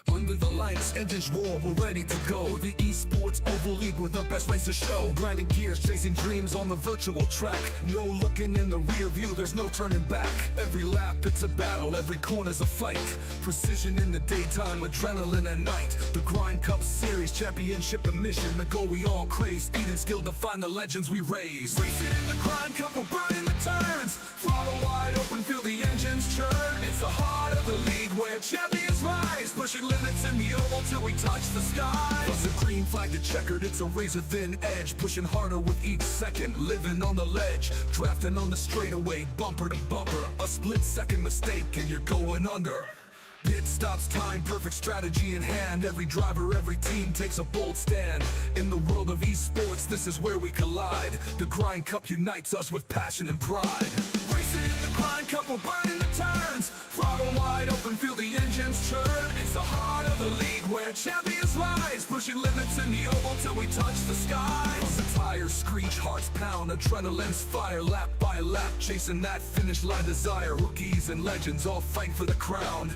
Under the lights, engines roar, we're ready to go. The eSports Oval League with the best race to show. Grinding gears, chasing dreams on the virtual track. No looking in the rear view, there's no turning back. Every lap, it's a battle, every corner's a fight. Precision in the daytime, adrenaline at night. The Grind Cup Series, championship and mission. The goal we all crave, speed and skill define the legends we raise. Racing in the Grind Cup, we're burning the turns. Throttle wide open, feel the engines churn. It's the heart of the league where champions rise. Pushing limits in the oval till we touch the sky. Plus the green flag, the checkered, it's a razor thin edge. Pushing harder with each second, living on the ledge. Drafting on the straightaway, bumper to bumper. A split second mistake and you're going under. Pit stops, time, perfect strategy in hand. Every driver, every team takes a bold stand. In the world of esports, this is where we collide. The Grind Cup unites us with passion and pride. Racing in the Grind Cup, we're burning the turns. Throttle wide open, feel the engines churn. It's the heart of the league where champions rise. Pushing limits in the oval till we touch the skies. The tires screech, hearts pound, adrenaline's fire. Lap by lap, chasing that finish line desire. Rookies and legends all fight for the crown,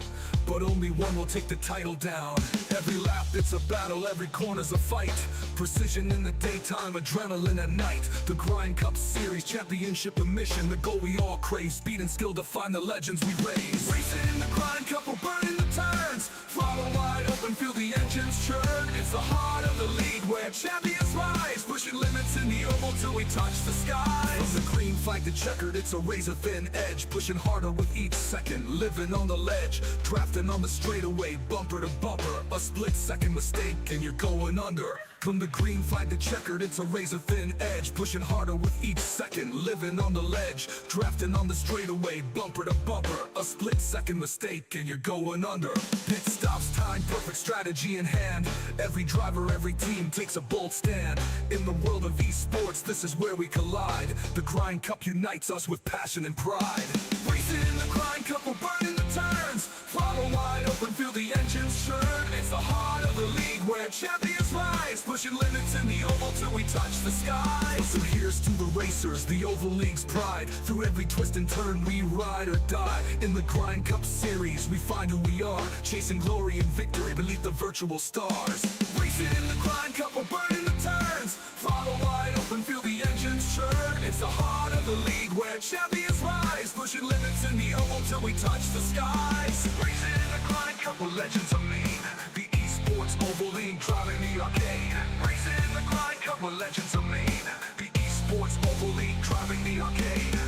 but only one will take the title down. Every lap it's a battle, every corner's a fight. Precision in the daytime, adrenaline at night. The Grind Cup Series, championship and mission. The goal we all crave, speed and skill define the legends we raise. Racing in the Grind Cup, we're burning the turns. Throttle wide open, feel the engines churn. It's the heart of the league where champions rise. Pushing limits in the oval till we touch the skies. From the green flag to checkered, it's a razor thin edge. Pushing harder with each second, living on the ledge. Drafting on the straightaway, bumper to bumper. A split second mistake and you're going under. From the green flag to checkered, it's a razor thin edge. Pushing harder with each second, living on the ledge. Drafting on the straightaway, bumper to bumper. A split second mistake and you're going under. Pit stops, time, perfect strategy in hand. Every driver, every team takes a bold stand. In the world of esports, this is where we collide. The Grind Cup unites us with passion and pride. Racing in the Grind Cup, we're burning the turns. Throttle wide open, feel the engines churn. It's the heart of the league where champions rise. Pushing limits in the oval till we touch the skies. So here's to the racers, the Oval League's pride. Through every twist and turn we ride or die. In the Grind Cup Series we find who we are. Chasing glory and victory beneath the virtual stars. Racing in the Grind Cup, we're burning the turns. Throttle wide open, feel the engines churn. It's the heart of the league where champions rise. Pushing limits in the oval till we touch the skies. Racing in the Grind Cup, we're legends of mean. The eSports Oval League driving the arcade. Racing in the Grind Cup, we're legends of mean. The eSports Oval League driving the arcade.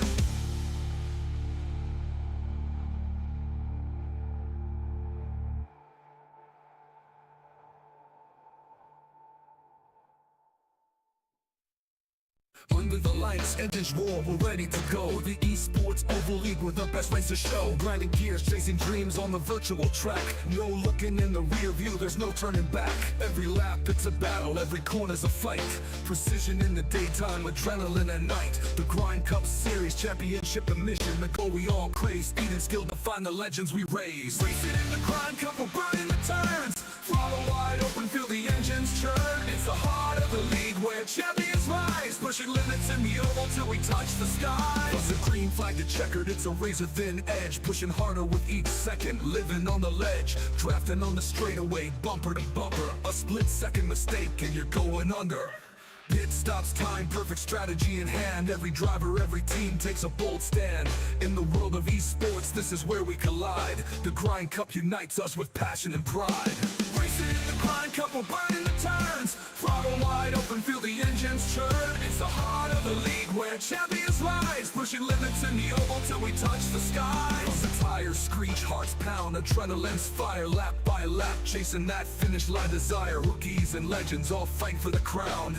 Under the lights, engines roar, we're ready to go. The eSports Oval League with the best race to show. Grinding gears, chasing dreams on the virtual track. No looking in the rear view, there's no turning back. Every lap it's a battle, every corner's a fight. Precision in the daytime, adrenaline at night. The Grind Cup Series, championship and mission. The goal we all crave, speed and skill define the legends we raise. Racing in the Grind Cup, we're burning the turns. Throttle wide open, feel the engines churn. It's the heart of the league where champions rise. Pushing limits in the oval till we touch the skies. Plus the green flag to checkered, it's a razor thin edge. Pushing harder with each second, living on the ledge. Drafting on the straightaway, bumper to bumper. A split second mistake and you're going under. Pit stops, time, perfect strategy in hand. Every driver, every team takes a bold stand. In the world of esports, this is where we collide. The Grind Cup unites us with passion and pride. Racing in the Grind Cup, we're burning the turns. Throttle wide open, feel the engines churn. It's the heart of the league where champions rise. Pushing limits in the oval till we touch the skies. The tires screech, hearts pound, adrenaline's fire. Lap by lap, chasing that finish line desire. Rookies and legends all fight for the crown,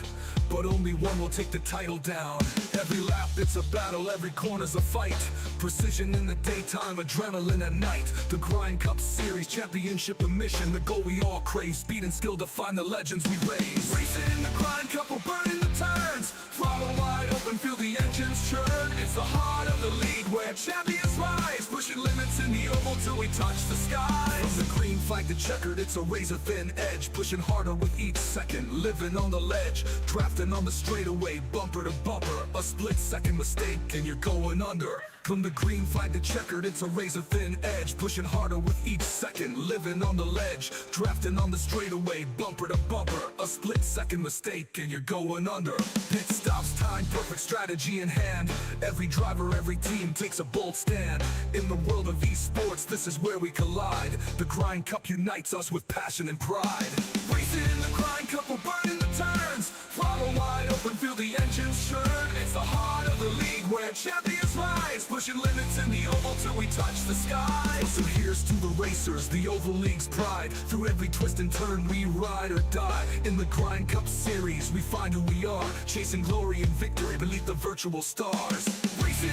but only one will take the title down. Every lap it's a battle, every corner's a fight. Precision in the daytime, adrenaline at night. The Grind Cup Series, championship and mission. The goal we all crave, speed and skill define the legends we raise. Racing in the Grind Cup, we're burning the turns. Throttle wide open, feel the engines churn. It's the heart of the league where champions rise. Pushing limits in the oval till we touch the skies. From the green flag the checkered, it's a razor-thin edge, pushing harder with each second, living on the ledge, drafting on the straightaway, bumper to bumper, a split-second mistake and you're going under. From the green flag to checkered, it's a razor-thin edge, pushing harder with each second, living on the ledge, drafting on the straightaway, bumper to bumper, a split-second mistake and you're going under. Pit stops time, perfect strategy in hand, every driver, every team takes a bold stand. In the world of esports, this is where we collide, the Grind Cup unites us with passion and pride. Racing in the Grind Cup, we're burning the turns, throttle wide open, feel the engines churn. It's the heart of the league where champions rise, pushing limits in the oval till we touch the sky. So here's to the racers, the Oval League's pride. Through every twist and turn we ride or die. In the Grind Cup series we find who we are, chasing glory and victory beneath the virtual stars. Racing.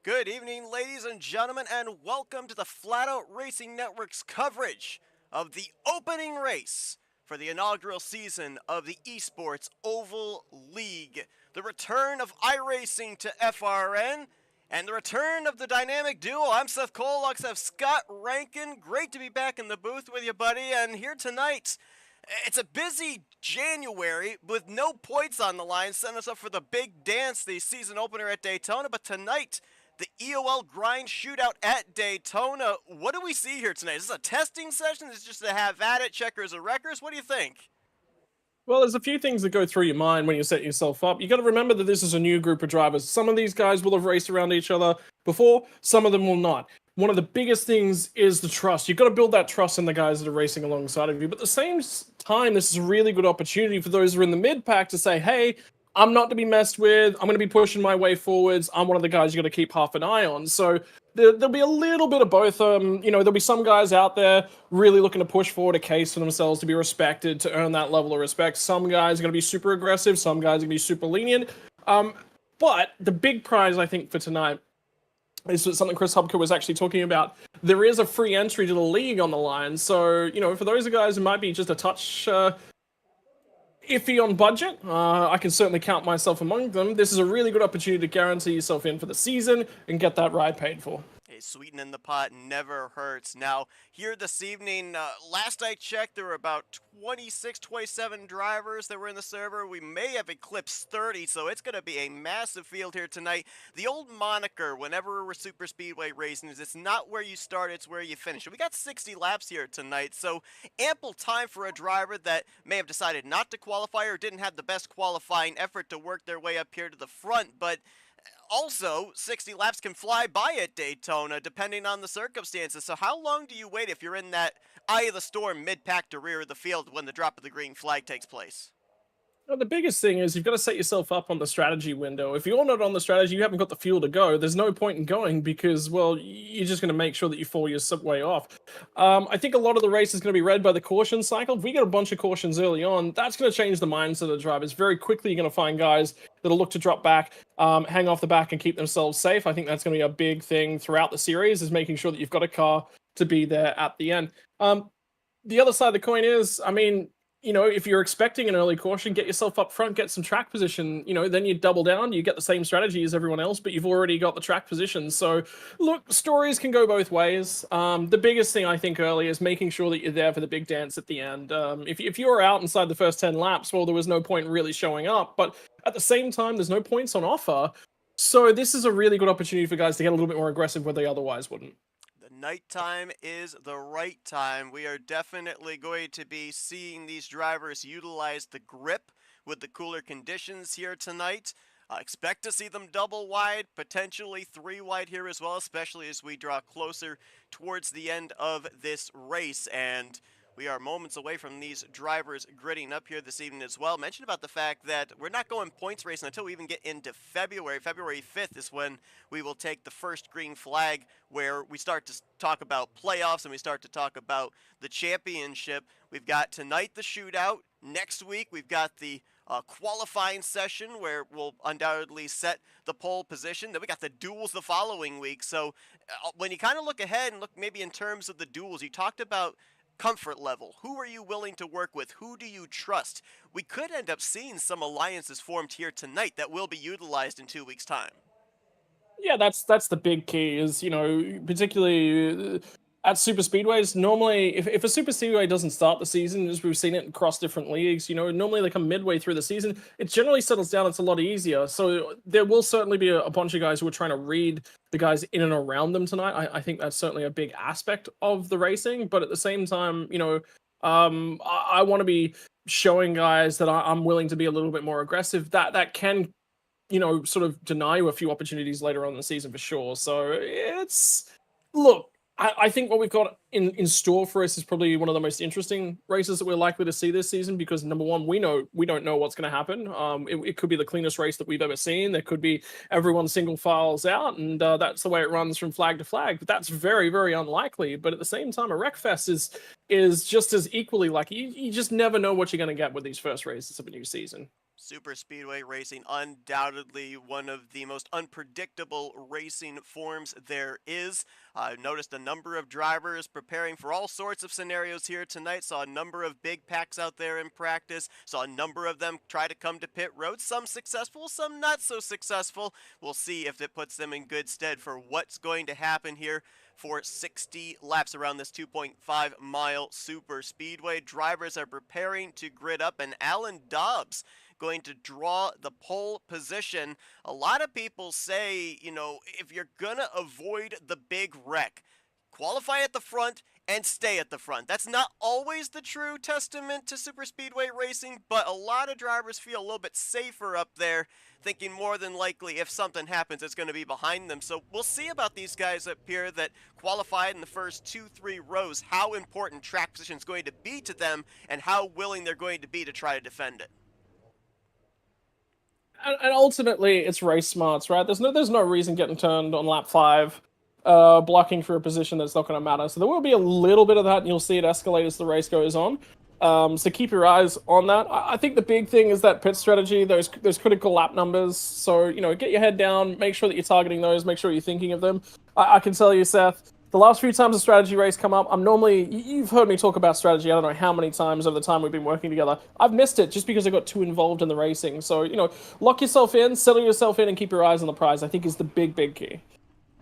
Good evening, ladies and gentlemen, and welcome to the Flatout Racing Network's coverage of the opening race for the inaugural season of the ESports Oval League. The return of iRacing to FRN, and the return of the dynamic duo. I'm Seth Cole, alongside Scott Rankin. Great to be back in the booth with you, buddy, and here tonight. It's a busy January with no points on the line, setting us up for the big dance, the season opener at Daytona, but tonight, the EOL Grind Shootout at Daytona. What do we see here tonight? Is this a testing session? Is this just to have at it, checkers or wreckers? What do you think? Well, there's a few things that go through your mind when you set yourself up. You got to remember that this is a new group of drivers. Some of these guys will have raced around each other before, some of them will not. One of the biggest things is the trust. You've got to build that trust in the guys that are racing alongside of you. But at the same time, this is a really good opportunity for those who are in the mid-pack to say, hey, I'm not to be messed with. I'm going to be pushing my way forwards. I'm one of the guys you got to keep half an eye on. So there'll be a little bit of both. There'll be some guys out there really looking to push forward a case for themselves to be respected, to earn that level of respect. Some guys are going to be super aggressive. Some guys are going to be super lenient. But the big prize, I think, for tonight is something Chris Hubka was actually talking about. There is a free entry to the league on the line. So, for those guys who might be just a touch iffy on budget, I can certainly count myself among them. This is a really good opportunity to guarantee yourself in for the season and get that ride paid for. Hey, sweetening the pot never hurts. Now, here this evening, last I checked, there were about 26, 27 drivers that were in the server. We may have eclipsed 30, so it's going to be a massive field here tonight. The old moniker, whenever we're super speedway racing, is it's not where you start, it's where you finish. We got 60 laps here tonight, so ample time for a driver that may have decided not to qualify or didn't have the best qualifying effort to work their way up here to the front, but also, 60 laps can fly by at Daytona, depending on the circumstances. So how long do you wait if you're in that eye of the storm mid-pack to rear of the field when the drop of the green flag takes place? Well, the biggest thing is you've got to set yourself up on the strategy window. If you're not on the strategy, you haven't got the fuel to go. There's no point in going because, well, you're just going to make sure that you fall your way off. I think a lot of the race is going to be read by the caution cycle. If we get a bunch of cautions early on, that's going to change the mindset of the drivers. Very quickly, you're going to find guys that'll look to drop back, hang off the back and keep themselves safe. I think that's going to be a big thing throughout the series, is making sure that you've got a car to be there at the end. The other side of the coin is, if you're expecting an early caution, get yourself up front, get some track position, then you double down, you get the same strategy as everyone else, but you've already got the track position. So, look, stories can go both ways. The biggest thing I think early is making sure that you're there for the big dance at the end. If you're out inside the first 10 laps, well, there was no point in really showing up, but at the same time, there's no points on offer. So this is a really good opportunity for guys to get a little bit more aggressive where they otherwise wouldn't. Nighttime is the right time. We are definitely going to be seeing these drivers utilize the grip with the cooler conditions here tonight. Expect to see them double wide, potentially 3 wide here as well, especially as we draw closer towards the end of this race. And we are moments away from these drivers gridding up here this evening as well. Mentioned about the fact that we're not going points racing until we even get into February. February 5th is when we will take the first green flag, where we start to talk about playoffs and we start to talk about the championship. We've got tonight the shootout. Next week we've got the qualifying session where we'll undoubtedly set the pole position. Then we got the duels the following week. So when you kind of look ahead and look maybe in terms of the duels, you talked about comfort level. Who are you willing to work with? Who do you trust? We could end up seeing some alliances formed here tonight that will be utilized in 2 weeks' time. Yeah, that's the big key is, particularly at super speedways, normally if a super speedway doesn't start the season, as we've seen it across different leagues, normally they come midway through the season, it generally settles down, it's a lot easier. So there will certainly be a bunch of guys who are trying to read the guys in and around them tonight. I think that's certainly a big aspect of the racing, but at the same time, I want to be showing guys that I'm willing to be a little bit more aggressive. That can sort of deny you a few opportunities later on in the season for sure. So look, I think what we've got in store for us is probably one of the most interesting races that we're likely to see this season because number one, we don't know what's going to happen. It could be the cleanest race that we've ever seen. There could be everyone single files out, and that's the way it runs from flag to flag. But that's very, very unlikely. But at the same time, a Wreckfest is just as equally like you just never know what you're going to get with these first races of a new season. Super speedway racing, undoubtedly one of the most unpredictable racing forms there is. I've noticed a number of drivers preparing for all sorts of scenarios here tonight. Saw a number of big packs out there in practice. Saw a number of them try to come to pit road. Some successful, some not so successful. We'll see if it puts them in good stead for what's going to happen here for 60 laps around this 2.5 mile super speedway. Drivers are preparing to grid up, and Alan Dobbs going to draw the pole position. A lot of people say, if you're gonna avoid the big wreck, qualify at the front and stay at the front. That's not always the true testament to super speedway racing, but a lot of drivers feel a little bit safer up there, thinking more than likely if something happens, it's going to be behind them. So we'll see about these guys up here that qualified in the first 2-3 rows, how important track position is going to be to them and how willing they're going to be to try to defend it. And ultimately, it's race smarts, right? There's no reason getting turned on lap 5, blocking for a position that's not going to matter. So there will be a little bit of that, and you'll see it escalate as the race goes on. So keep your eyes on that. I think the big thing is that pit strategy, those critical lap numbers. So, get your head down, make sure that you're targeting those, make sure you're thinking of them. I can tell you, Seth, the last few times a strategy race come up, you've heard me talk about strategy, I don't know how many times over the time we've been working together. I've missed it just because I got too involved in the racing. So, lock yourself in, settle yourself in, and keep your eyes on the prize, I think is the big key.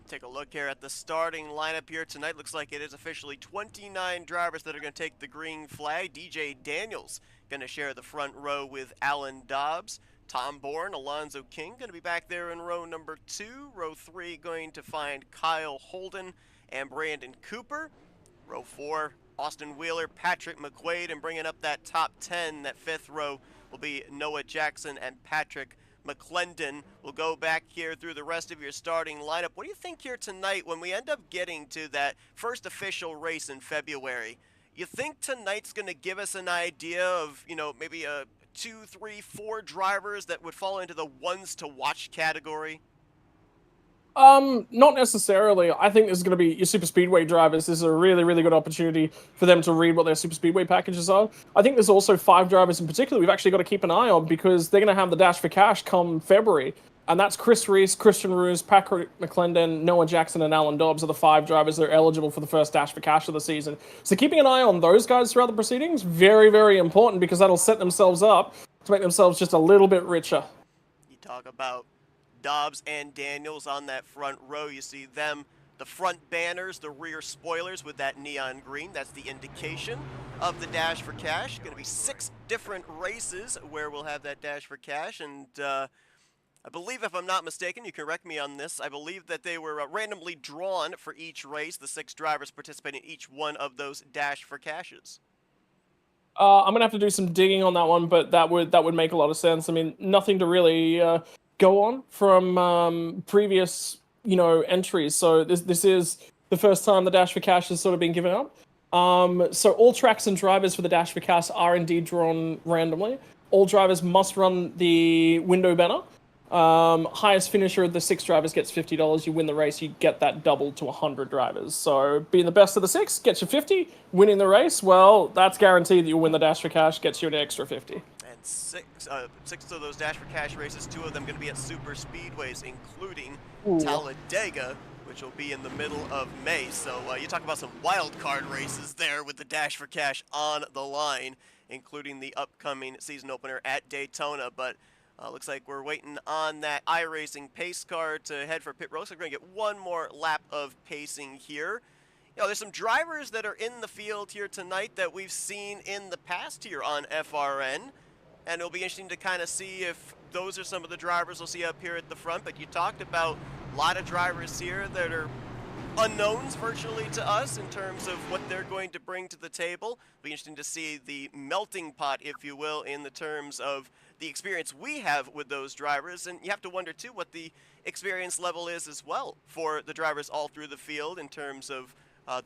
Take a look here at the starting lineup here tonight. Looks like it is officially 29 drivers that are going to take the green flag. DJ Daniels going to share the front row with Alan Dobbs. Tom Bourne, Alonzo King going to be back there in row number 2. Row 3 going to find Kyle Holden and Brandon Cooper. Row 4, Austin Wheeler, Patrick McQuaid, and bringing up that top 10, that 5th row will be Noah Jackson and Patrick McClendon. We'll go back here through the rest of your starting lineup. What do you think here tonight when we end up getting to that first official race in February? You think tonight's going to give us an idea of, maybe 2, 3, 4 drivers that would fall into the ones to watch category? Not necessarily. I think there's going to be your super speedway drivers. This is a really, really good opportunity for them to read what their super speedway packages are. I think there's also 5 drivers in particular we've actually got to keep an eye on because they're going to have the Dash for Cash come February. And that's Chris Reese, Christian Roos, Patrick McClendon, Noah Jackson, and Alan Dobbs are the 5 drivers that are eligible for the first Dash for Cash of the season. So keeping an eye on those guys throughout the proceedings, very, very important because that'll set themselves up to make themselves just a little bit richer. You talk about Dobbs and Daniels on that front row. You see them, the front banners, the rear spoilers with that neon green. That's the indication of the Dash for Cash. Going to be 6 different races where we'll have that Dash for Cash. And I believe, if I'm not mistaken, you can correct me on this, I believe that they were randomly drawn for each race, the 6 drivers participating in each one of those Dash for Cashes. I'm going to have to do some digging on that one, but that would make a lot of sense. I mean, nothing to really go on from previous, entries. So this is the first time the Dash for Cash has sort of been given up. So all tracks and drivers for the Dash for Cash are indeed drawn randomly. All drivers must run the window banner. Highest finisher of the 6 drivers gets $50. You win the race, you get that doubled to 100 drivers. So being the best of the 6 gets you 50. Winning the race, well, that's guaranteed that you'll win the Dash for Cash, gets you an extra 50. six of those Dash for Cash races, 2 of them going to be at super speedways, including Ooh. Talladega, which will be in the middle of May. So you talk about some wild card races there with the Dash for Cash on the line, including the upcoming season opener at Daytona. But looks like we're waiting on that iRacing pace car to head for pit road. So we're going to get one more lap of pacing here. You know, there's some drivers that are in the field here tonight that we've seen in the past here on FRN, and it'll be interesting to kind of see if those are some of the drivers we'll see up here at the front. But you talked about a lot of drivers here that are unknowns virtually to us in terms of what they're going to bring to the table. It'll be interesting to see the melting pot, if you will, in the terms of the experience we have with those drivers. And you have to wonder too what the experience level is as well for the drivers all through the field in terms of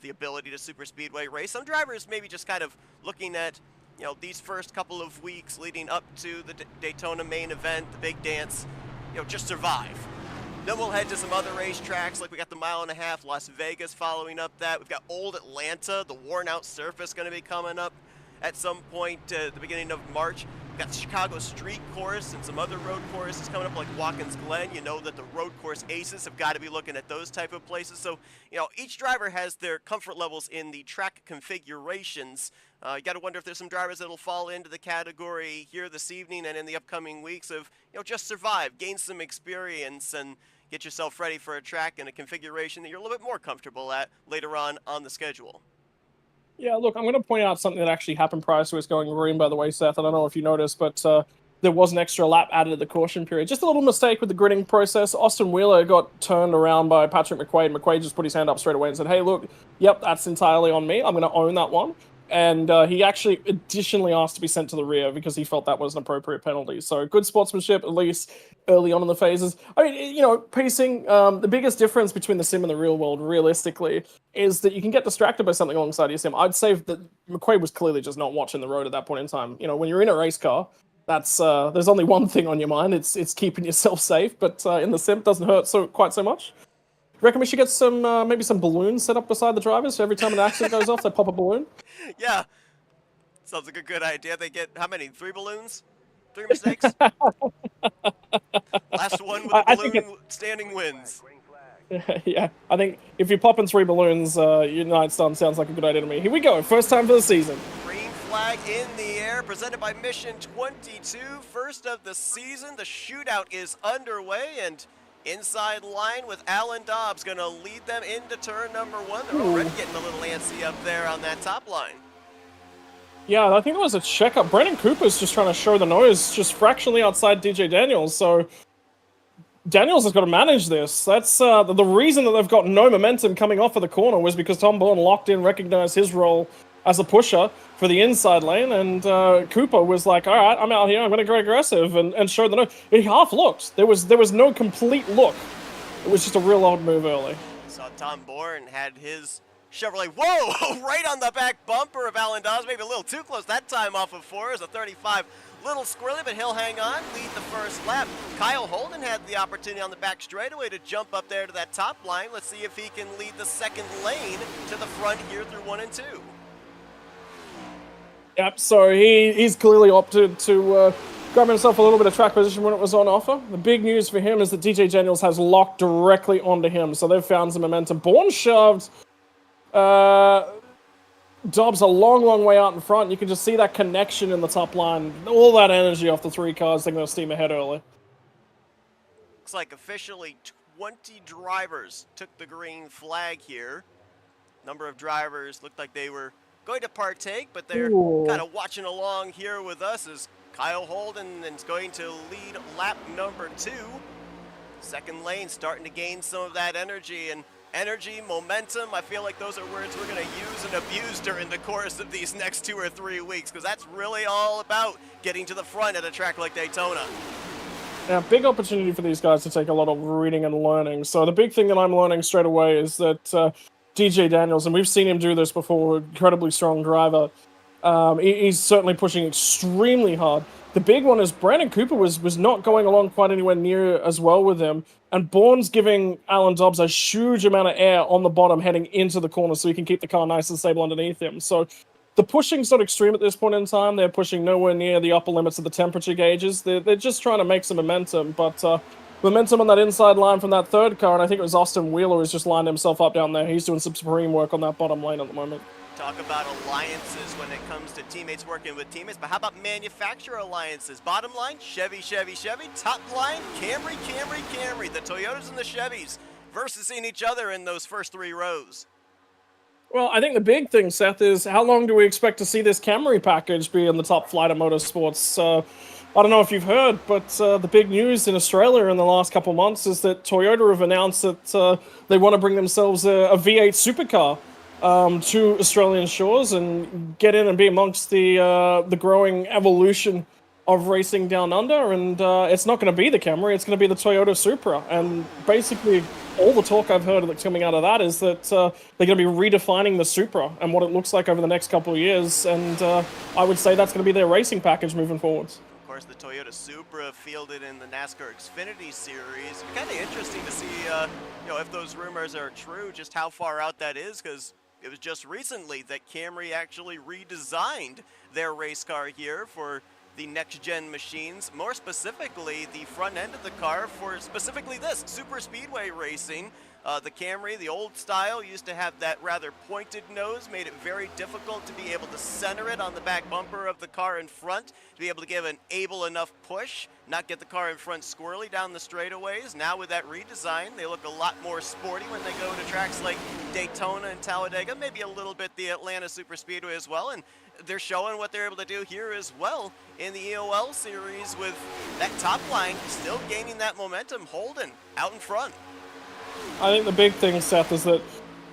the ability to super speedway race. Some drivers maybe just kind of looking at, you know, these first couple of weeks leading up to the Daytona main event, the big dance, you know, just survive. Then we'll head to some other racetracks, like we got the 1.5 mile, Las Vegas following up that. We've got Old Atlanta, the worn out surface going to be coming up at some point at the beginning of March. We've got the Chicago Street Course and some other road courses coming up like Watkins Glen. You know that the road course aces have got to be looking at those type of places. So, you know, each driver has their comfort levels in the track configurations. You got to wonder if there's some drivers that'll fall into the category here this evening and in the upcoming weeks of, you know, just survive, gain some experience, and get yourself ready for a track and a configuration that you're a little bit more comfortable at later on the schedule. Yeah, look, I'm going to point out something that actually happened prior to us going green, by the way, Seth. I don't know if you noticed, but there was an extra lap added at the caution period. Just a little mistake with the gridding process. Austin Wheeler got turned around by Patrick McQuaid. McQuaid just put his hand up straight away and said, hey, look, yep, that's entirely on me. I'm going to own that one. And he actually additionally asked to be sent to the rear because he felt that was an appropriate penalty. So good sportsmanship, at least early on in the phases. I mean, you know, pacing, the biggest difference between the sim and the real world, realistically, is that you can get distracted by something alongside your sim. I'd say that McQuaid was clearly just not watching the road at that point in time. You know, when you're in a race car, that's there's only one thing on your mind. It's keeping yourself safe. But in the sim, it doesn't hurt quite so much. Reckon we should get some maybe some balloons set up beside the drivers so every time an accident goes off, they pop a balloon? Yeah, sounds like a good idea. They get, how many, 3 balloons? 3 mistakes? Last one with a balloon standing wins. Yeah, I think if you're popping 3 balloons, United Sun sounds like a good idea to me. Here we go, first time for the season. Green flag in the air, presented by Mission 22. First of the season, the shootout is underway, and inside line with Alan Dobbs going to lead them into turn number 1. They're already getting a little antsy up there on that top line. Yeah, I think it was a checkup. Brandon Cooper's just trying to show the nose, just fractionally outside DJ Daniels. So Daniels has got to manage this. That's the reason that they've got no momentum coming off of the corner was because Tom Bourne locked in, recognized his role as a pusher for the inside lane, and Cooper was like, all right, I'm out here, I'm going to go aggressive, and show the nose. He half looked. There was no complete look. It was just a real odd move early. Saw Tom Bourne had his Chevrolet, whoa, right on the back bumper of Alan Dobbs, maybe a little too close that time off of 4 as a 35. Little squirrely, but he'll hang on, lead the first lap. Kyle Holden had the opportunity on the back straightaway to jump up there to that top line. Let's see if he can lead the second lane to the front here through 1 and 2. Yep, so he's clearly opted to grab himself a little bit of track position when it was on offer. The big news for him is that DJ Daniels has locked directly onto him, so they've found some momentum. Bourne shoved Dobbs a long, long way out in front. You can just see that connection in the top line. All that energy off the 3 cars. They're going to steam ahead early. Looks like officially 20 drivers took the green flag here. Number of drivers looked like they were going to partake, but they're kind of watching along here with us as Kyle Holden is going to lead lap number 2. Second lane starting to gain some of that energy, and energy, momentum, I feel like those are words we're going to use and abuse during the course of these next 2 or 3 weeks, because that's really all about getting to the front at a track like Daytona. Now, big opportunity for these guys to take a lot of reading and learning. So the big thing that I'm learning straight away is that DJ Daniels, and we've seen him do this before, incredibly strong driver. He's certainly pushing extremely hard. The big one is Brandon Cooper was not going along quite anywhere near as well with him, and Bourne's giving Alan Dobbs a huge amount of air on the bottom heading into the corner so he can keep the car nice and stable underneath him. So the pushing's not extreme at this point in time. They're pushing nowhere near the upper limits of the temperature gauges. They're just trying to make some momentum, but momentum on that inside line from that third car, and I think it was Austin Wheeler who's just lined himself up down there. He's doing some supreme work on that bottom lane at the moment. Talk about alliances when it comes to teammates working with teammates, but how about manufacturer alliances? Bottom line, Chevy, Chevy, Chevy. Top line, Camry, Camry, Camry. The Toyotas and the Chevys versus each other in those first 3 rows. Well, I think the big thing, Seth, is how long do we expect to see this Camry package be in the top flight of motorsports? I don't know if you've heard, but the big news in Australia in the last couple months is that Toyota have announced that they want to bring themselves a V8 supercar to Australian shores and get in and be amongst the growing evolution of racing down under. And it's not going to be the Camry; it's going to be the Toyota Supra. And basically, all the talk I've heard that's coming out of that is that they're going to be redefining the Supra and what it looks like over the next couple of years. And I would say that's going to be their racing package moving forwards. Of course, the Toyota Supra fielded in the NASCAR Xfinity Series. Kind of interesting to see, if those rumors are true, just how far out that is, because it was just recently that Camry actually redesigned their race car here for the next-gen machines, more specifically the front end of the car for specifically this, super speedway racing. The Camry, the old style, used to have that rather pointed nose, made it very difficult to be able to center it on the back bumper of the car in front, to be able to give an able enough push, not get the car in front squirrely down the straightaways. Now with that redesign, they look a lot more sporty when they go to tracks like Daytona and Talladega, maybe a little bit the Atlanta Superspeedway as well, and they're showing what they're able to do here as well in the EOL series with that top line still gaining that momentum. Holden out in front. I think the big thing, Seth, is that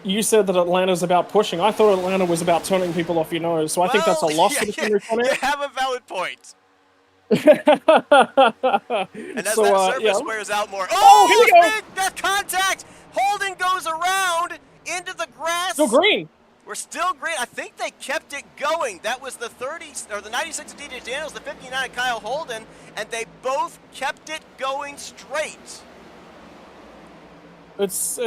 you said that Atlanta's about pushing. I thought Atlanta was about turning people off your nose, so I think that's a loss for the Camry front You end. have a valid point. And as So, that surface yeah. wears out more. Oh, here we go. That contact! Holden goes around into the grass. Still green. We're still green. I think they kept it going. That was the 30 or the 96 of DJ Daniels, the 59 of Kyle Holden, and they both kept it going straight. It's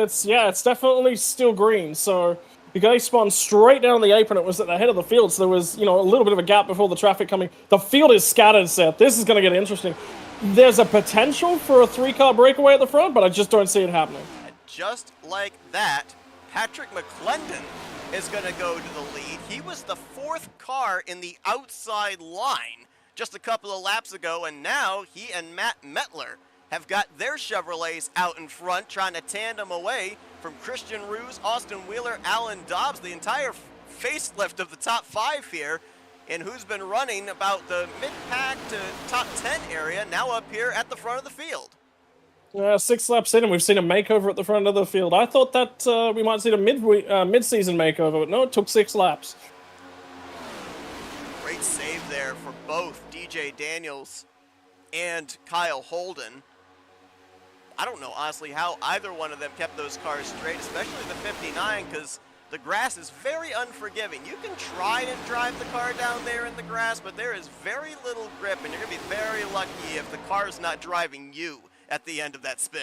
definitely still green. So the guy spun straight down the apron. It was at the head of the field, so there was a little bit of a gap before the traffic coming. The field is scattered, Seth. This is going to get interesting. There's a potential for a 3-car breakaway at the front, but I just don't see it happening. And just like that, Patrick McClendon is going to go to the lead. He was the 4th car in the outside line just a couple of laps ago, and now he and Matt Mettler have got their Chevrolets out in front, trying to tandem away from Christian Roos, Austin Wheeler, Alan Dobbs, the entire facelift of the top 5 here, and who's been running about the mid-pack to top 10 area, now up here at the front of the field. 6 laps in, and we've seen a makeover at the front of the field. I thought that we might see a mid-season makeover, but no, it took 6 laps. Great save there for both DJ Daniels and Kyle Holden. I don't know, honestly, how either one of them kept those cars straight, especially the 59, because the grass is very unforgiving. You can try and drive the car down there in the grass, but there is very little grip, and you're going to be very lucky if the car's not driving you at the end of that spin.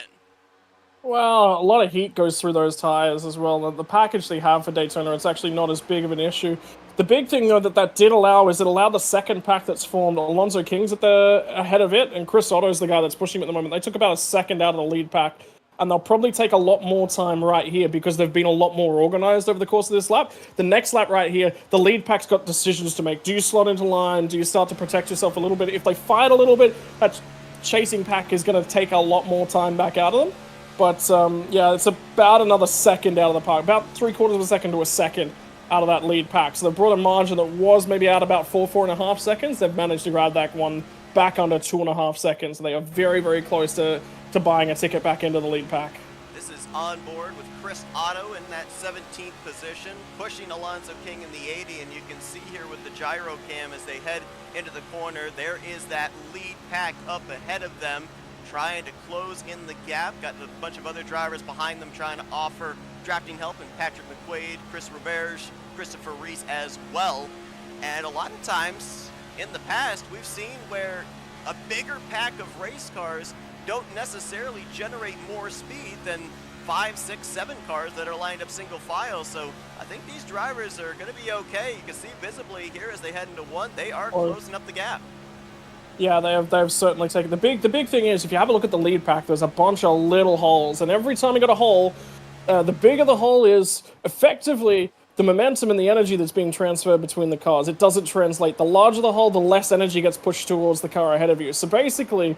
Well, a lot of heat goes through those tires as well. The package they have for Daytona, it's actually not as big of an issue. The big thing, though, that did allow is it allowed the second pack that's formed. Alonso King's at the ahead of it, and Chris Otto's the guy that's pushing him at the moment. They took about a second out of the lead pack, and they'll probably take a lot more time right here because they've been a lot more organized over the course of this lap. The next lap right here, the lead pack's got decisions to make. Do you slot into line? Do you start to protect yourself a little bit? If they fight a little bit, that chasing pack is going to take a lot more time back out of them. But, yeah, it's about another second out of the park, about 3/4 of a second to a second out of that lead pack. So they've brought a margin that was maybe out about 4.5 seconds. They've managed to grab that one back under 2.5 seconds. They are very, very close to buying a ticket back into the lead pack. This is on board with Chris Otto in that 17th position, pushing Alonso King in the 80, and you can see here with the gyro cam as they head into the corner, there is that lead pack up ahead of them, trying to close in the gap. Got a bunch of other drivers behind them trying to offer drafting help, and Patrick McQuaid, Chris Roberge, Christopher Reese as well. And a lot of times in the past, we've seen where a bigger pack of race cars don't necessarily generate more speed than 5, 6, 7 cars that are lined up single file. So I think these drivers are going to be okay. You can see visibly here as they head into one, they are closing up the gap. Yeah, they've certainly taken the big thing is if you have a look at the lead pack, there's a bunch of little holes, and every time you got a hole, the bigger the hole is, effectively the momentum and the energy that's being transferred between the cars, it doesn't translate. The larger the hole, the less energy gets pushed towards the car ahead of you. So basically,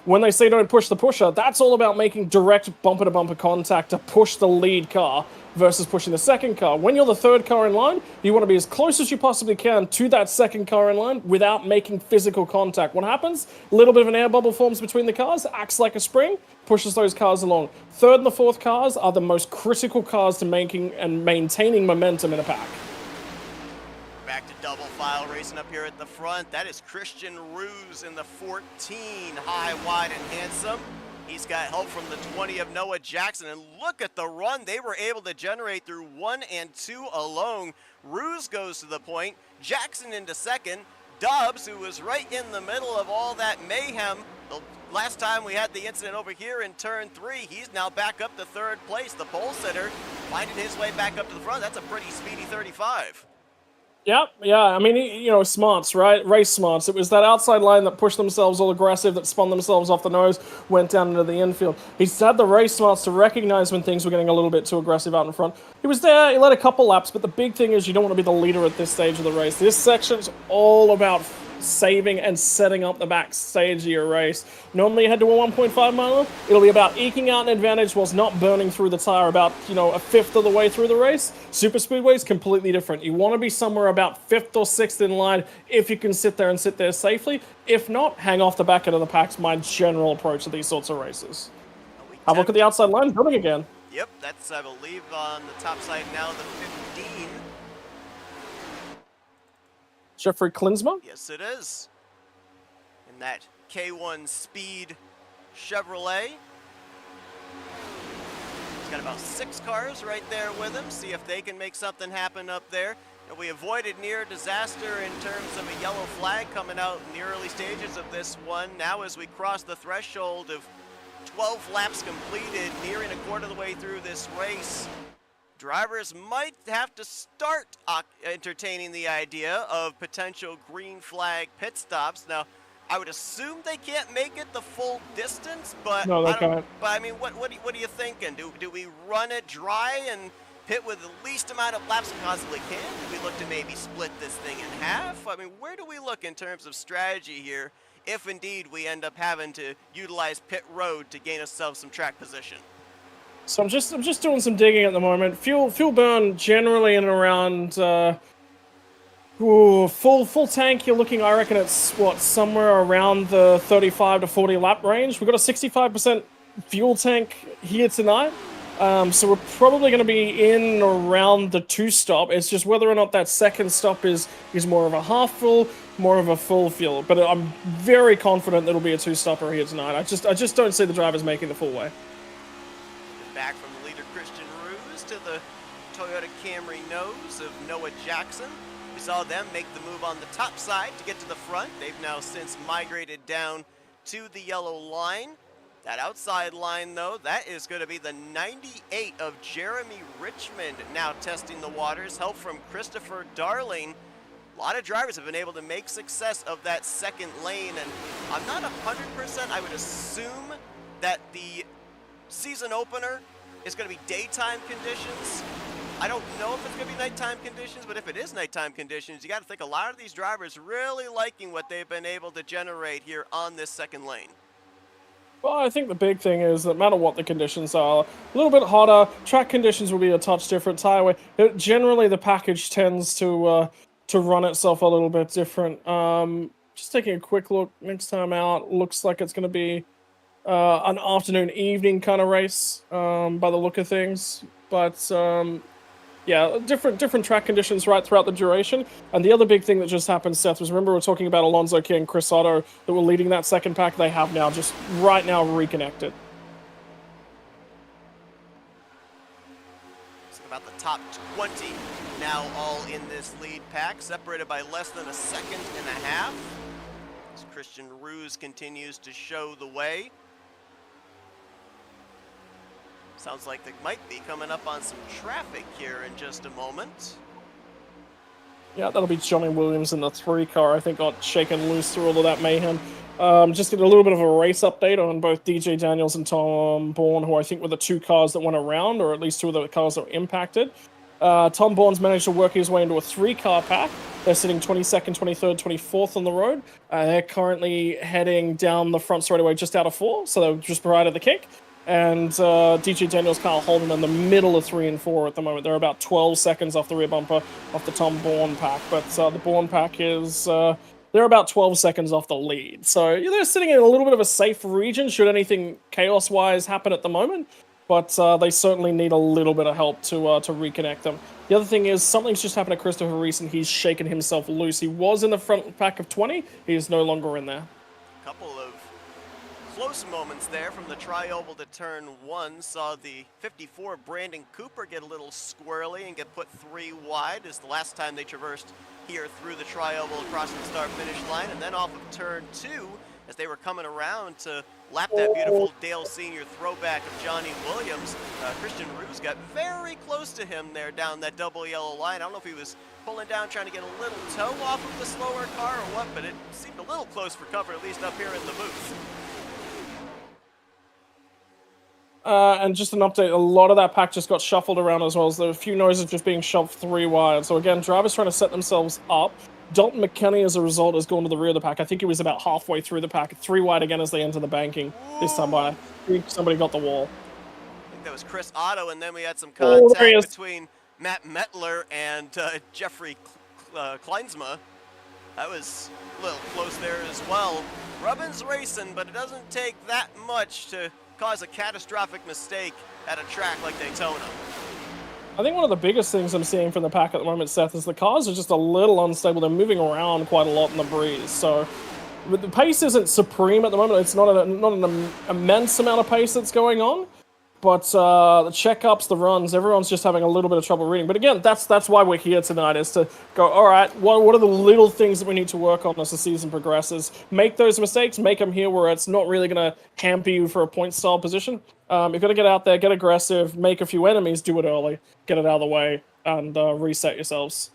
when they say don't push the pusher, that's all about making direct bumper-to-bumper contact to push the lead car versus pushing the second car. When you're the third car in line, you want to be as close as you possibly can to that second car in line without making physical contact. What happens? A little bit of an air bubble forms between the cars, acts like a spring, pushes those cars along. Third and the fourth cars are the most critical cars to making and maintaining momentum in a pack. Back to double file racing up here at the front. That is Christian Ruse in the 14, high, wide, and handsome. He's got help from the 20 of Noah Jackson, and look at the run they were able to generate through 1 and 2 alone. Ruse goes to the point, Jackson into second, Dubs, who was right in the middle of all that mayhem. The last time we had the incident over here in turn 3, he's now back up to third place. The pole sitter finding his way back up to the front. That's a pretty speedy 35. Yep, yeah, I mean, you know, smarts, right? Race smarts. It was that outside line that pushed themselves all aggressive, that spun themselves off the nose, went down into the infield. He's had the race smarts to recognize when things were getting a little bit too aggressive out in front. He was there, he led a couple laps, but the big thing is you don't want to be the leader at this stage of the race. This section's all about saving and setting up the backstage of your race. Normally you head to a 1.5 miler, it'll be about eking out an advantage whilst not burning through the tire about, you know, a fifth of the way through the race. Super Speedway is completely different. You want to be somewhere about 5th or 6th in line if you can sit there safely. If not, hang off the back end of the pack's my general approach to these sorts of races. Have a look at the outside line, building again. Yep, that's, I believe, on the top side now, the 15. Jeffrey Klinsma? Yes, it is. In that K1 Speed Chevrolet. He's got about 6 cars right there with him. See if they can make something happen up there. And we avoided near disaster in terms of a yellow flag coming out in the early stages of this one. Now as we cross the threshold of 12 laps completed, nearing a quarter of the way through this race, drivers might have to start entertaining the idea of potential green flag pit stops. Now, I would assume they can't make it the full distance, but No, they can't. But I mean, what are you thinking? Do we run it dry and pit with the least amount of laps we possibly can? Do we look to maybe split this thing in half? I mean, where do we look in terms of strategy here, if indeed we end up having to utilize pit road to gain ourselves some track position? So I'm just doing some digging at the moment. Fuel burn generally in and around full tank. You're looking, I reckon it's what, somewhere around the 35 to 40 lap range. We've got a 65% fuel tank here tonight. So we're probably going to be in around the 2-stop. It's just whether or not that second stop is more of a half full, more of a full fuel. But I'm very confident that it'll be a 2-stopper here tonight. I just don't see the drivers making the full way. Back from the leader Christian Ruse to the Toyota Camry nose of Noah Jackson. We saw them make the move on the top side to get to the front. They've now since migrated down to the yellow line. That outside line, though, that is going to be the 98 of Jeremy Richmond now testing the waters. Help from Christopher Darling. A lot of drivers have been able to make success of that second lane, and I'm not 100%. I would assume that the season opener is going to be daytime conditions. I don't know if it's going to be nighttime conditions, but if it is nighttime conditions, you got to think a lot of these drivers really liking what they've been able to generate here on this second lane. Well, I think the big thing is that no matter what the conditions are, a little bit hotter, track conditions will be a touch different, tire wear. Generally, the package tends to run itself a little bit different. Just taking a quick look, next time out, looks like it's going to be an afternoon, evening kind of race by the look of things. But yeah, different track conditions right throughout the duration. And the other big thing that just happened, Seth, was remember we were talking about Alonso King, Chris Otto, that were leading that second pack. They have now just right now reconnected. So about the top 20 now all in this lead pack, separated by less than a second and a half. As Christian Ruse continues to show the way. Sounds like they might be coming up on some traffic here in just a moment. Yeah, that'll be Johnny Williams in the 3 car. I think got shaken loose through all of that mayhem. Just get a little bit of a race update on both DJ Daniels and Tom Bourne, who I think were the 2 cars that went around, or at least 2 of the cars that were impacted. Tom Bourne's managed to work his way into a 3-car pack. They're sitting 22nd, 23rd, 24th on the road. They're currently heading down the front straightaway just out of 4, so they've just provided the kick. And DJ Daniels, Carl Holden in the middle of 3 and 4 at the moment. They're about 12 seconds off the rear bumper off the Tom Bourne pack. But the Bourne pack is, they're about 12 seconds off the lead. So they're sitting in a little bit of a safe region should anything chaos-wise happen at the moment. But they certainly need a little bit of help to reconnect them. The other thing is, something's just happened to Christopher Reese, and he's shaken himself loose. He was in the front pack of 20. He is no longer in there. Couple of close moments there from the tri-oval to turn 1. Saw the 54 Brandon Cooper get a little squirrely and get put 3 wide as the last time they traversed here through the tri-oval across the start-finish line. And then off of turn 2, as they were coming around to lap that beautiful Dale Sr. throwback of Johnny Williams, Christian Ruse got very close to him there down that double yellow line. I don't know if he was pulling down, trying to get a little toe off of the slower car or what, but it seemed a little close for cover, at least up here in the booth. And just an update, a lot of that pack just got shuffled around as well. So there were a few noses just being shoved 3 wide. So again, drivers trying to set themselves up. Dalton McKenney, as a result, has gone to the rear of the pack. I think he was about halfway through the pack. 3 wide again as they enter the banking. This time by somebody got the wall. I think that was Chris Otto, and then we had some contact between Matt Mettler and Jeffrey Kleinsma. That was a little close there as well. Rubbin's racing, but it doesn't take that much to cause a catastrophic mistake at a track like Daytona. I think one of the biggest things I'm seeing from the pack at the moment, Seth, is the cars are just a little unstable. They're moving around quite a lot in the breeze. So the pace isn't supreme at the moment. It's not an immense amount of pace that's going on. But the checkups, the runs, everyone's just having a little bit of trouble reading. But again, that's why we're here tonight, is to go, all right, what are the little things that we need to work on as the season progresses? Make those mistakes, make them here where it's not really going to hamper you for a point-style position. You've got to get out there, get aggressive, make a few enemies, do it early, get it out of the way, and reset yourselves.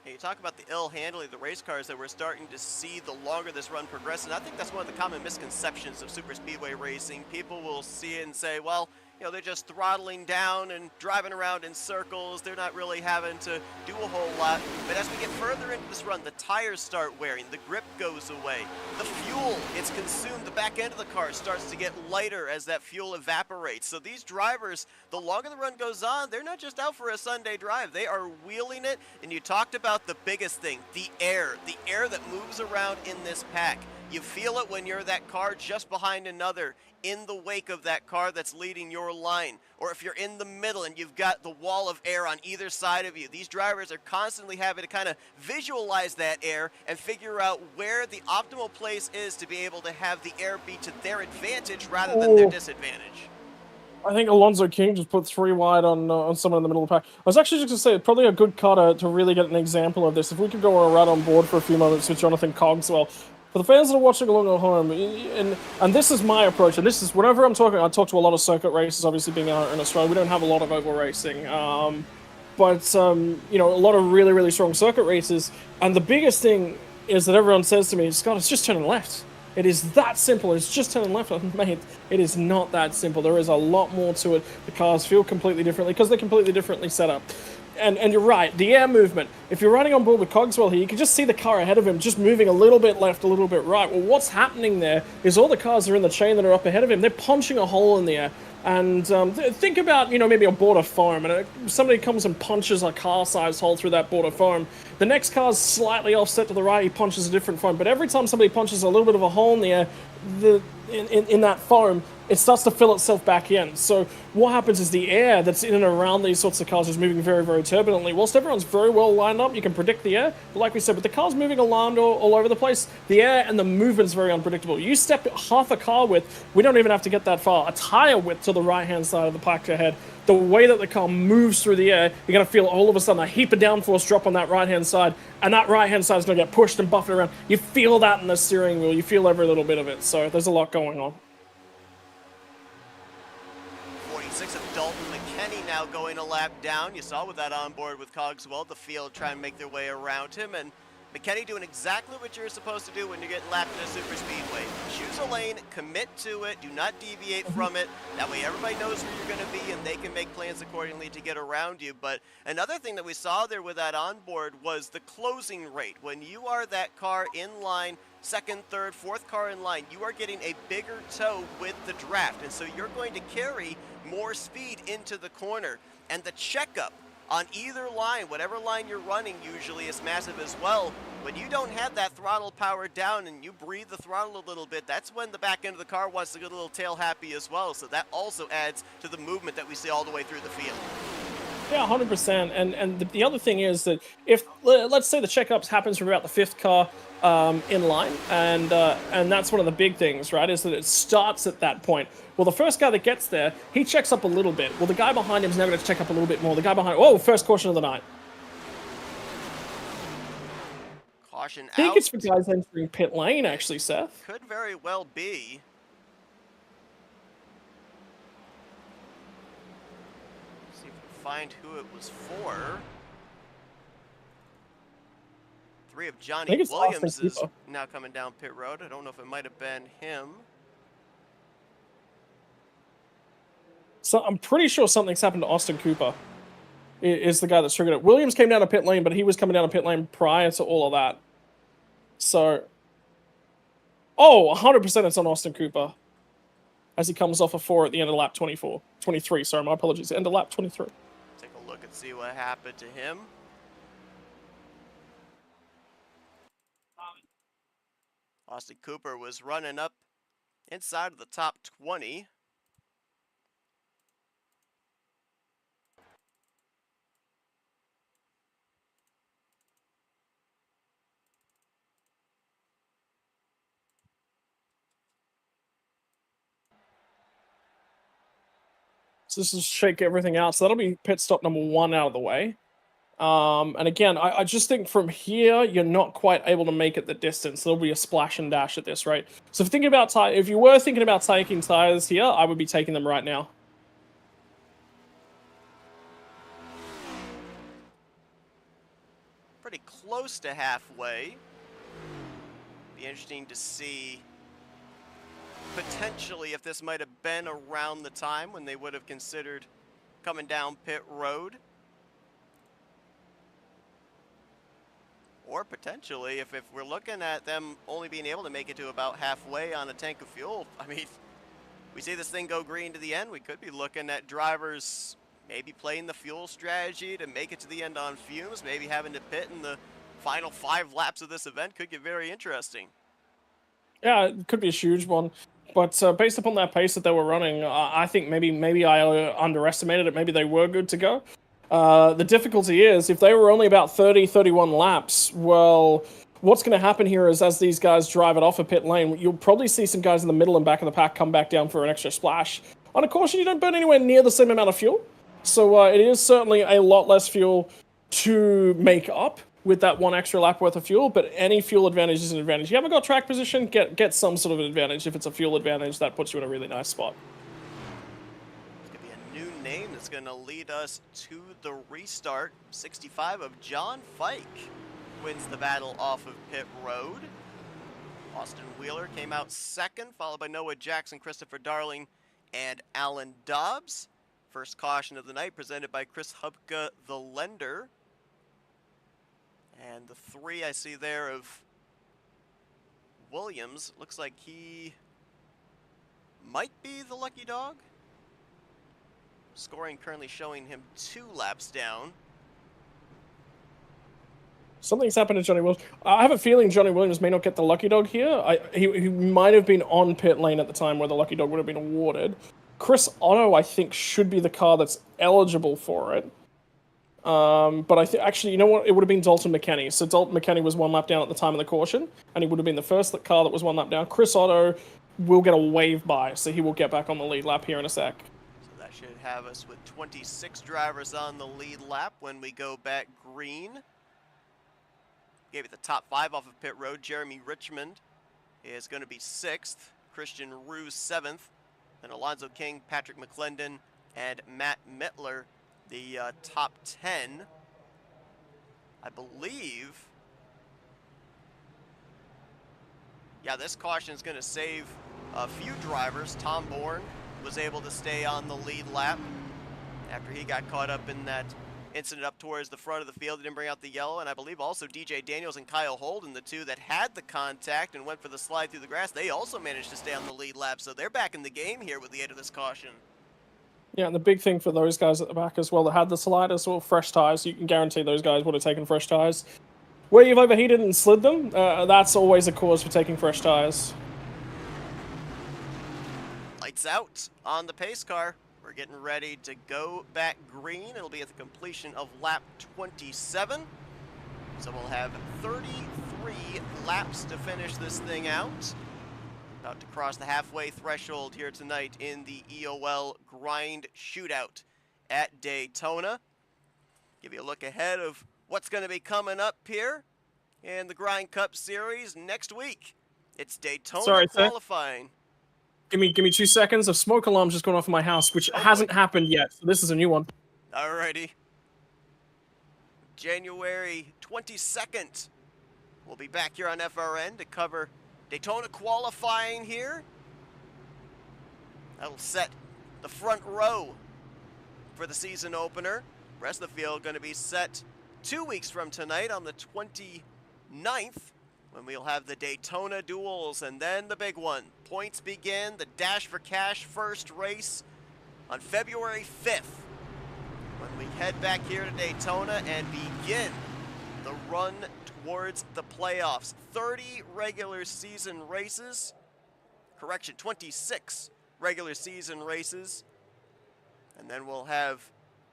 Hey, you talk about the ill handling of the race cars that we're starting to see the longer this run progresses. I think that's one of the common misconceptions of super speedway racing. People will see it and say, well, you know, they're just throttling down and driving around in circles. They're not really having to do a whole lot. But as we get further into this run, the tires start wearing, the grip goes away, the fuel gets consumed, the back end of the car starts to get lighter as that fuel evaporates. So these drivers, the longer the run goes on, they're not just out for a Sunday drive. They are wheeling it. And you talked about the biggest thing, the air that moves around in this pack. You feel it when you're that car just behind another in the wake of that car that's leading your line, or if you're in the middle and you've got the wall of air on either side of you. These drivers are constantly having to kind of visualize that air and figure out where the optimal place is to be able to have the air be to their advantage rather than their disadvantage. I think Alonso King just put 3 wide on someone in the middle of the pack. I was actually just going to say, probably a good car to really get an example of this. If we could go right on board for a few moments with Jonathan Cogswell. For the fans that are watching along at home, and this is my approach, and this is, whenever I'm talking, I talk to a lot of circuit races, obviously being out in Australia, we don't have a lot of oval racing, but you know, a lot of really, really strong circuit races, and the biggest thing is that everyone says to me, Scott, it's just turning left. It is that simple, it's just turning left. Mate, it is not that simple. There is a lot more to it. The cars feel completely differently, because they're completely differently set up. And you're right, the air movement. If you're riding on board with Cogswell here, you can just see the car ahead of him just moving a little bit left, a little bit right. Well, what's happening there is all the cars that are in the chain that are up ahead of him, they're punching a hole in the air. And think about, you know, maybe a board of foam, and somebody comes and punches a car-sized hole through that board of foam. The next car's slightly offset to the right, he punches a different foam. But every time somebody punches a little bit of a hole in the air, in that foam, it starts to fill itself back in. So what happens is the air that's in and around these sorts of cars is moving very, very turbulently. Whilst everyone's very well lined up, you can predict the air. But like we said, with the cars moving around all over the place, the air and the movement's very unpredictable. You step half a car width, we don't even have to get that far. A tire width to the right-hand side of the pack ahead. The way that the car moves through the air, you're going to feel all of a sudden a heap of downforce drop on that right-hand side, and that right-hand side is going to get pushed and buffeted around. You feel that in the steering wheel. You feel every little bit of it. So there's a lot going on. 46 at now going a lap down. You saw with that onboard with Cogswell, the field trying to make their way around him, and McKenny doing exactly what you're supposed to do when you're getting lapped in a super speedway. Choose a lane, commit to it, do not deviate from it. That way everybody knows where you're going to be and they can make plans accordingly to get around you. But another thing that we saw there with that onboard was the closing rate. When you are that car in line, second, third, fourth car in line, you are getting a bigger toe with the draft. And so you're going to carry more speed into the corner. And the checkup on either line, whatever line you're running usually is massive as well. When you don't have that throttle power down and you breathe the throttle a little bit, that's when the back end of the car wants to get a little tail happy as well. So that also adds to the movement that we see all the way through the field. Yeah, 100%. And the other thing is that if, let's say the checkups happens from about the fifth car in line, and that's one of the big things, right, is that it starts at that point. Well, the first guy that gets there, he checks up a little bit. Well, the guy behind him is now going to check up a little bit more. The guy behind, whoa, first caution of the night. Caution out. I think it's for guys entering pit lane, actually, Seth. Could very well be. See if we can find who it was for. 3 of Johnny Williams is now coming down pit road. I don't know if it might have been him. So I'm pretty sure something's happened to Austin Cooper. Is the guy that's triggered it. Williams came down to pit lane, but he was coming down to pit lane prior to all of that. So, 100% it's on Austin Cooper. As he comes off a 4 at the end of lap 23, sorry, my apologies, end of lap 23. Take a look and see what happened to him. Austin Cooper was running up inside of the top 20. So this will shake everything out. So that'll be pit stop number 1 out of the way. And again, I just think from here, you're not quite able to make it the distance. There'll be a splash and dash at this rate. So if you were thinking about taking tires here, I would be taking them right now. Pretty close to halfway. Be interesting to see potentially if this might have been around the time when they would have considered coming down pit road. Or potentially, if we're looking at them only being able to make it to about halfway on a tank of fuel, I mean, we see this thing go green to the end, we could be looking at drivers maybe playing the fuel strategy to make it to the end on fumes, maybe having to pit in the final 5 laps of this event. Could get very interesting. Yeah, it could be a huge one. But based upon that pace that they were running, I think maybe I underestimated it. Maybe they were good to go. The difficulty is, if they were only about 30, 31 laps, well, what's going to happen here is as these guys drive it off a pit lane, you'll probably see some guys in the middle and back of the pack come back down for an extra splash. On a caution, you don't burn anywhere near the same amount of fuel. So it is certainly a lot less fuel to make up with that 1 extra lap worth of fuel, but any fuel advantage is an advantage. You haven't got track position, get some sort of an advantage. If it's a fuel advantage, that puts you in a really nice spot. It's going to be a new name that's going to lead us to the restart. 65 of John Fike wins the battle off of pit road. Austin Wheeler came out second, followed by Noah Jackson, Christopher Darling, and Alan Dobbs. First caution of the night presented by Chris Hubka, the lender. And the 3 I see there of Williams, looks like he might be the lucky dog. Scoring currently showing him 2 laps down. Something's happened to Johnny Williams. I have a feeling Johnny Williams may not get the lucky dog here. He might have been on pit lane at the time where the lucky dog would have been awarded. Chris Otto, I think, should be the car that's eligible for it. But I think, actually, you know what? It would have been Dalton McKenny. So Dalton McKenny was 1 lap down at the time of the caution, and he would have been the first car that was 1 lap down. Chris Otto will get a wave by, so he will get back on the lead lap here in a sec. So that should have us with 26 drivers on the lead lap when we go back green. Gave it the top 5 off of pit road. Jeremy Richmond is going to be 6th. Christian Ruse 7th. Then Alonzo King, Patrick McClendon, and Matt Mittler the top 10. I believe. Yeah, this caution is going to save a few drivers. Tom Bourne was able to stay on the lead lap after he got caught up in that incident up towards the front of the field. He didn't bring out the yellow, and I believe also DJ Daniels and Kyle Holden, the two that had the contact and went for the slide through the grass, they also managed to stay on the lead lap, so they're back in the game here with the aid of this caution. Yeah, and the big thing for those guys at the back as well that had the sliders or fresh tires, you can guarantee those guys would have taken fresh tires. Where you've overheated and slid them, that's always a cause for taking fresh tires. Lights out on the pace car. We're getting ready to go back green. It'll be at the completion of lap 27. So we'll have 33 laps to finish this thing out. About to cross the halfway threshold here tonight in the EOL Grind Shootout at Daytona. Give you a look ahead of what's going to be coming up here in the Grind Cup Series next week. It's Daytona qualifying. Give me 2 seconds. A smoke alarm's just gone off in my house, which hasn't happened yet. So this is a new one. Alrighty. January 22nd. We'll be back here on FRN to cover Daytona qualifying here. That'll set the front row for the season opener. Rest of the field going to be set 2 weeks from tonight on the 29th, when we'll have the Daytona duels, and then the big one. Points begin, the Dash for Cash first race on February 5th, when we head back here to Daytona and begin the run towards the playoffs. 30 regular season races, 26 regular season races, and then we'll have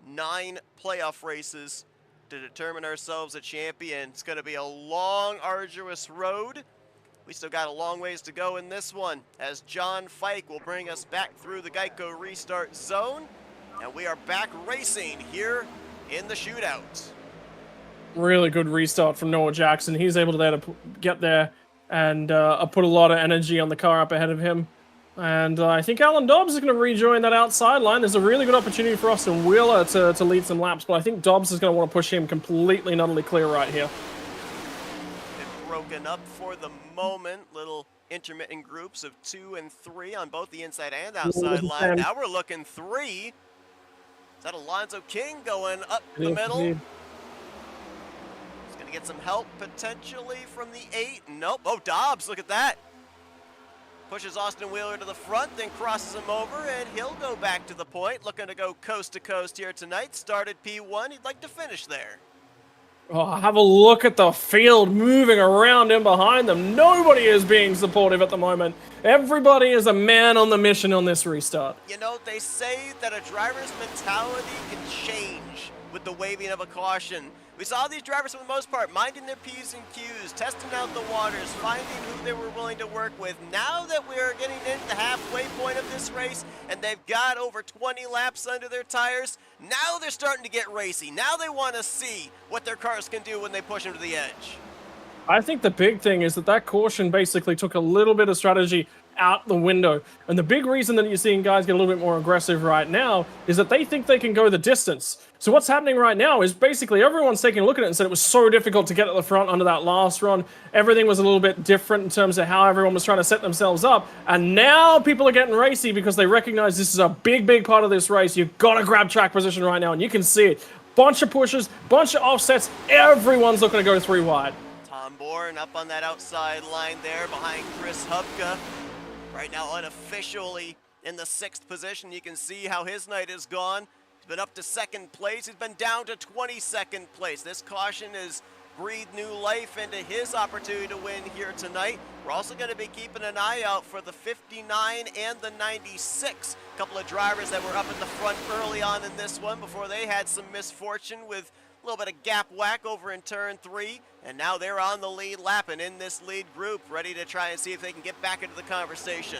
9 playoff races to determine ourselves a champion. It's going to be a long, arduous road. We still got a long ways to go in this one, as John Fike will bring us back through the Geico restart zone, and we are back racing here in the shootout. Really good restart from Noah Jackson. He's able to get there and put a lot of energy on the car up ahead of him. And I think Alan Dobbs is going to rejoin that outside line. There's a really good opportunity for Austin Wheeler to lead some laps, but I think Dobbs is going to want to push him completely and utterly clear right here. Been broken up for the moment. Little intermittent groups of 2 and 3 on both the inside and outside line. Now we're looking 3. Is that Alonzo King going up the middle? He's going to get some help potentially from the 8. Nope. Oh, Dobbs, look at that. Pushes Austin Wheeler to the front, then crosses him over, and he'll go back to the point. Looking to go coast to coast here tonight. Started P1. He'd like to finish there. Oh, have a look at the field moving around in behind them. Nobody is being supportive at the moment. Everybody is a man on the mission on this restart. You know, they say that a driver's mentality can change with the waving of a caution. We saw these drivers, for the most part, minding their P's and Q's, testing out the waters, finding who they were willing to work with. Now that we're getting into the halfway point of this race, and they've got over 20 laps under their tires, now they're starting to get racy. Now they want to see what their cars can do when they push them to the edge. I think the big thing is that caution basically took a little bit of strategy out the window. And the big reason that you're seeing guys get a little bit more aggressive right now is that they think they can go the distance. So what's happening right now is basically everyone's taking a look at it and said it was so difficult to get at the front under that last run. Everything was a little bit different in terms of how everyone was trying to set themselves up. And now people are getting racy because they recognize this is a big part of this race. You've got to grab track position right now, and you can see it. Bunch of pushes, bunch of offsets. Everyone's looking to go 3 wide. Tom Bourne up on that outside line there behind Chris Hubka. Right now unofficially in the 6th position. You can see how his night has gone. He's been up to 2nd place. He's been down to 22nd place. This caution has breathed new life into his opportunity to win here tonight. We're also going to be keeping an eye out for the 59 and the 96. A couple of drivers that were up in the front early on in this one before they had some misfortune with a little bit of gap whack over in turn 3, and now they're on the lead lap and in this lead group, ready to try and see if they can get back into the conversation.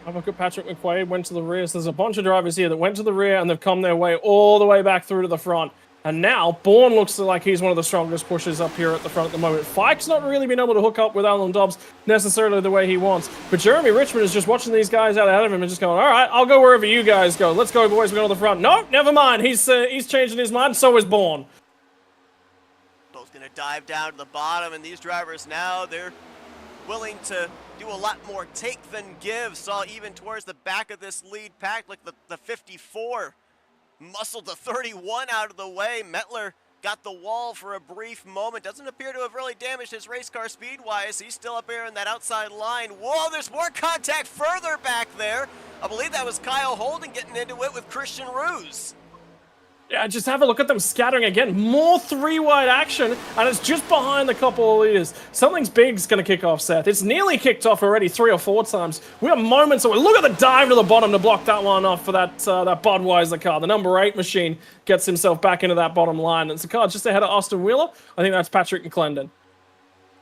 Have a look at Patrick McQuaid, went to the rear. So there's a bunch of drivers here that went to the rear and they've come their way all the way back through to the front. And now, Bourne looks like he's one of the strongest pushers up here at the front at the moment. Fike's not really been able to hook up with Alan Dobbs necessarily the way he wants. But Jeremy Richmond is just watching these guys out ahead of him and just going, all right, I'll go wherever you guys go. Let's go, boys. We're going to the front. No, never mind. He's changing his mind. So is Bourne. Both going to dive down to the bottom, and these drivers now, they're willing to do a lot more take than give. Saw even towards the back of this lead pack, like the 54 muscled the 31 out of the way. Mettler got the wall for a brief moment. Doesn't appear to have really damaged his race car speed-wise. He's still up here in that outside line. Whoa, there's more contact further back there. I believe that was Kyle Holden getting into it with Christian Ruse. Yeah, just have a look at them scattering again. More three-wide action, and it's just behind the couple of leaders. Something's big's going to kick off, Seth. It's nearly kicked off already 3 or 4 times. We are moments away. Look at the dive to the bottom to block that one off for that Budweiser car. The number 8 machine gets himself back into that bottom line. It's a car just ahead of Austin Wheeler. I think that's Patrick McClendon.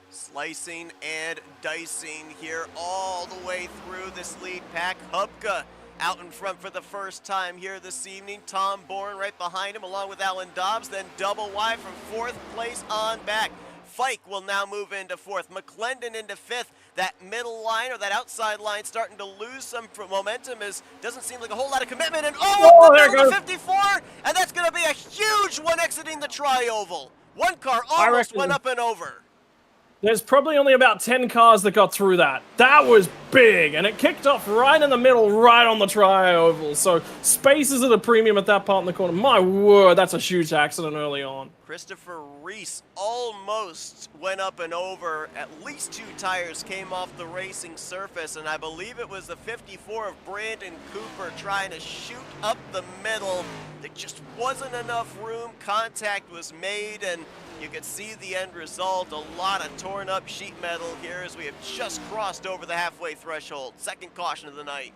Slicing and dicing here all the way through this lead pack. Hubka out in front for the first time here this evening. Tom Bourne right behind him along with Alan Dobbs. Then double wide from 4th place on back. Fike will now move into 4th. McClendon into 5th. That middle line or that outside line starting to lose some momentum as doesn't seem like a whole lot of commitment. And oh, there goes 54, and that's going to be a huge one exiting the tri-oval. One car almost went up and over. There's probably only about 10 cars that got through that. That was big, and it kicked off right in the middle, right on the tri-oval. So spaces at a premium at that part in the corner. My word, that's a huge accident early on. Christopher Reese almost went up and over. At least 2 tires came off the racing surface, and I believe it was the 54 of Brandon Cooper trying to shoot up the middle. There just wasn't enough room. Contact was made, and you could see the end result. A lot of torn up sheet metal here as we have just crossed over the halfway threshold. Second caution of the night.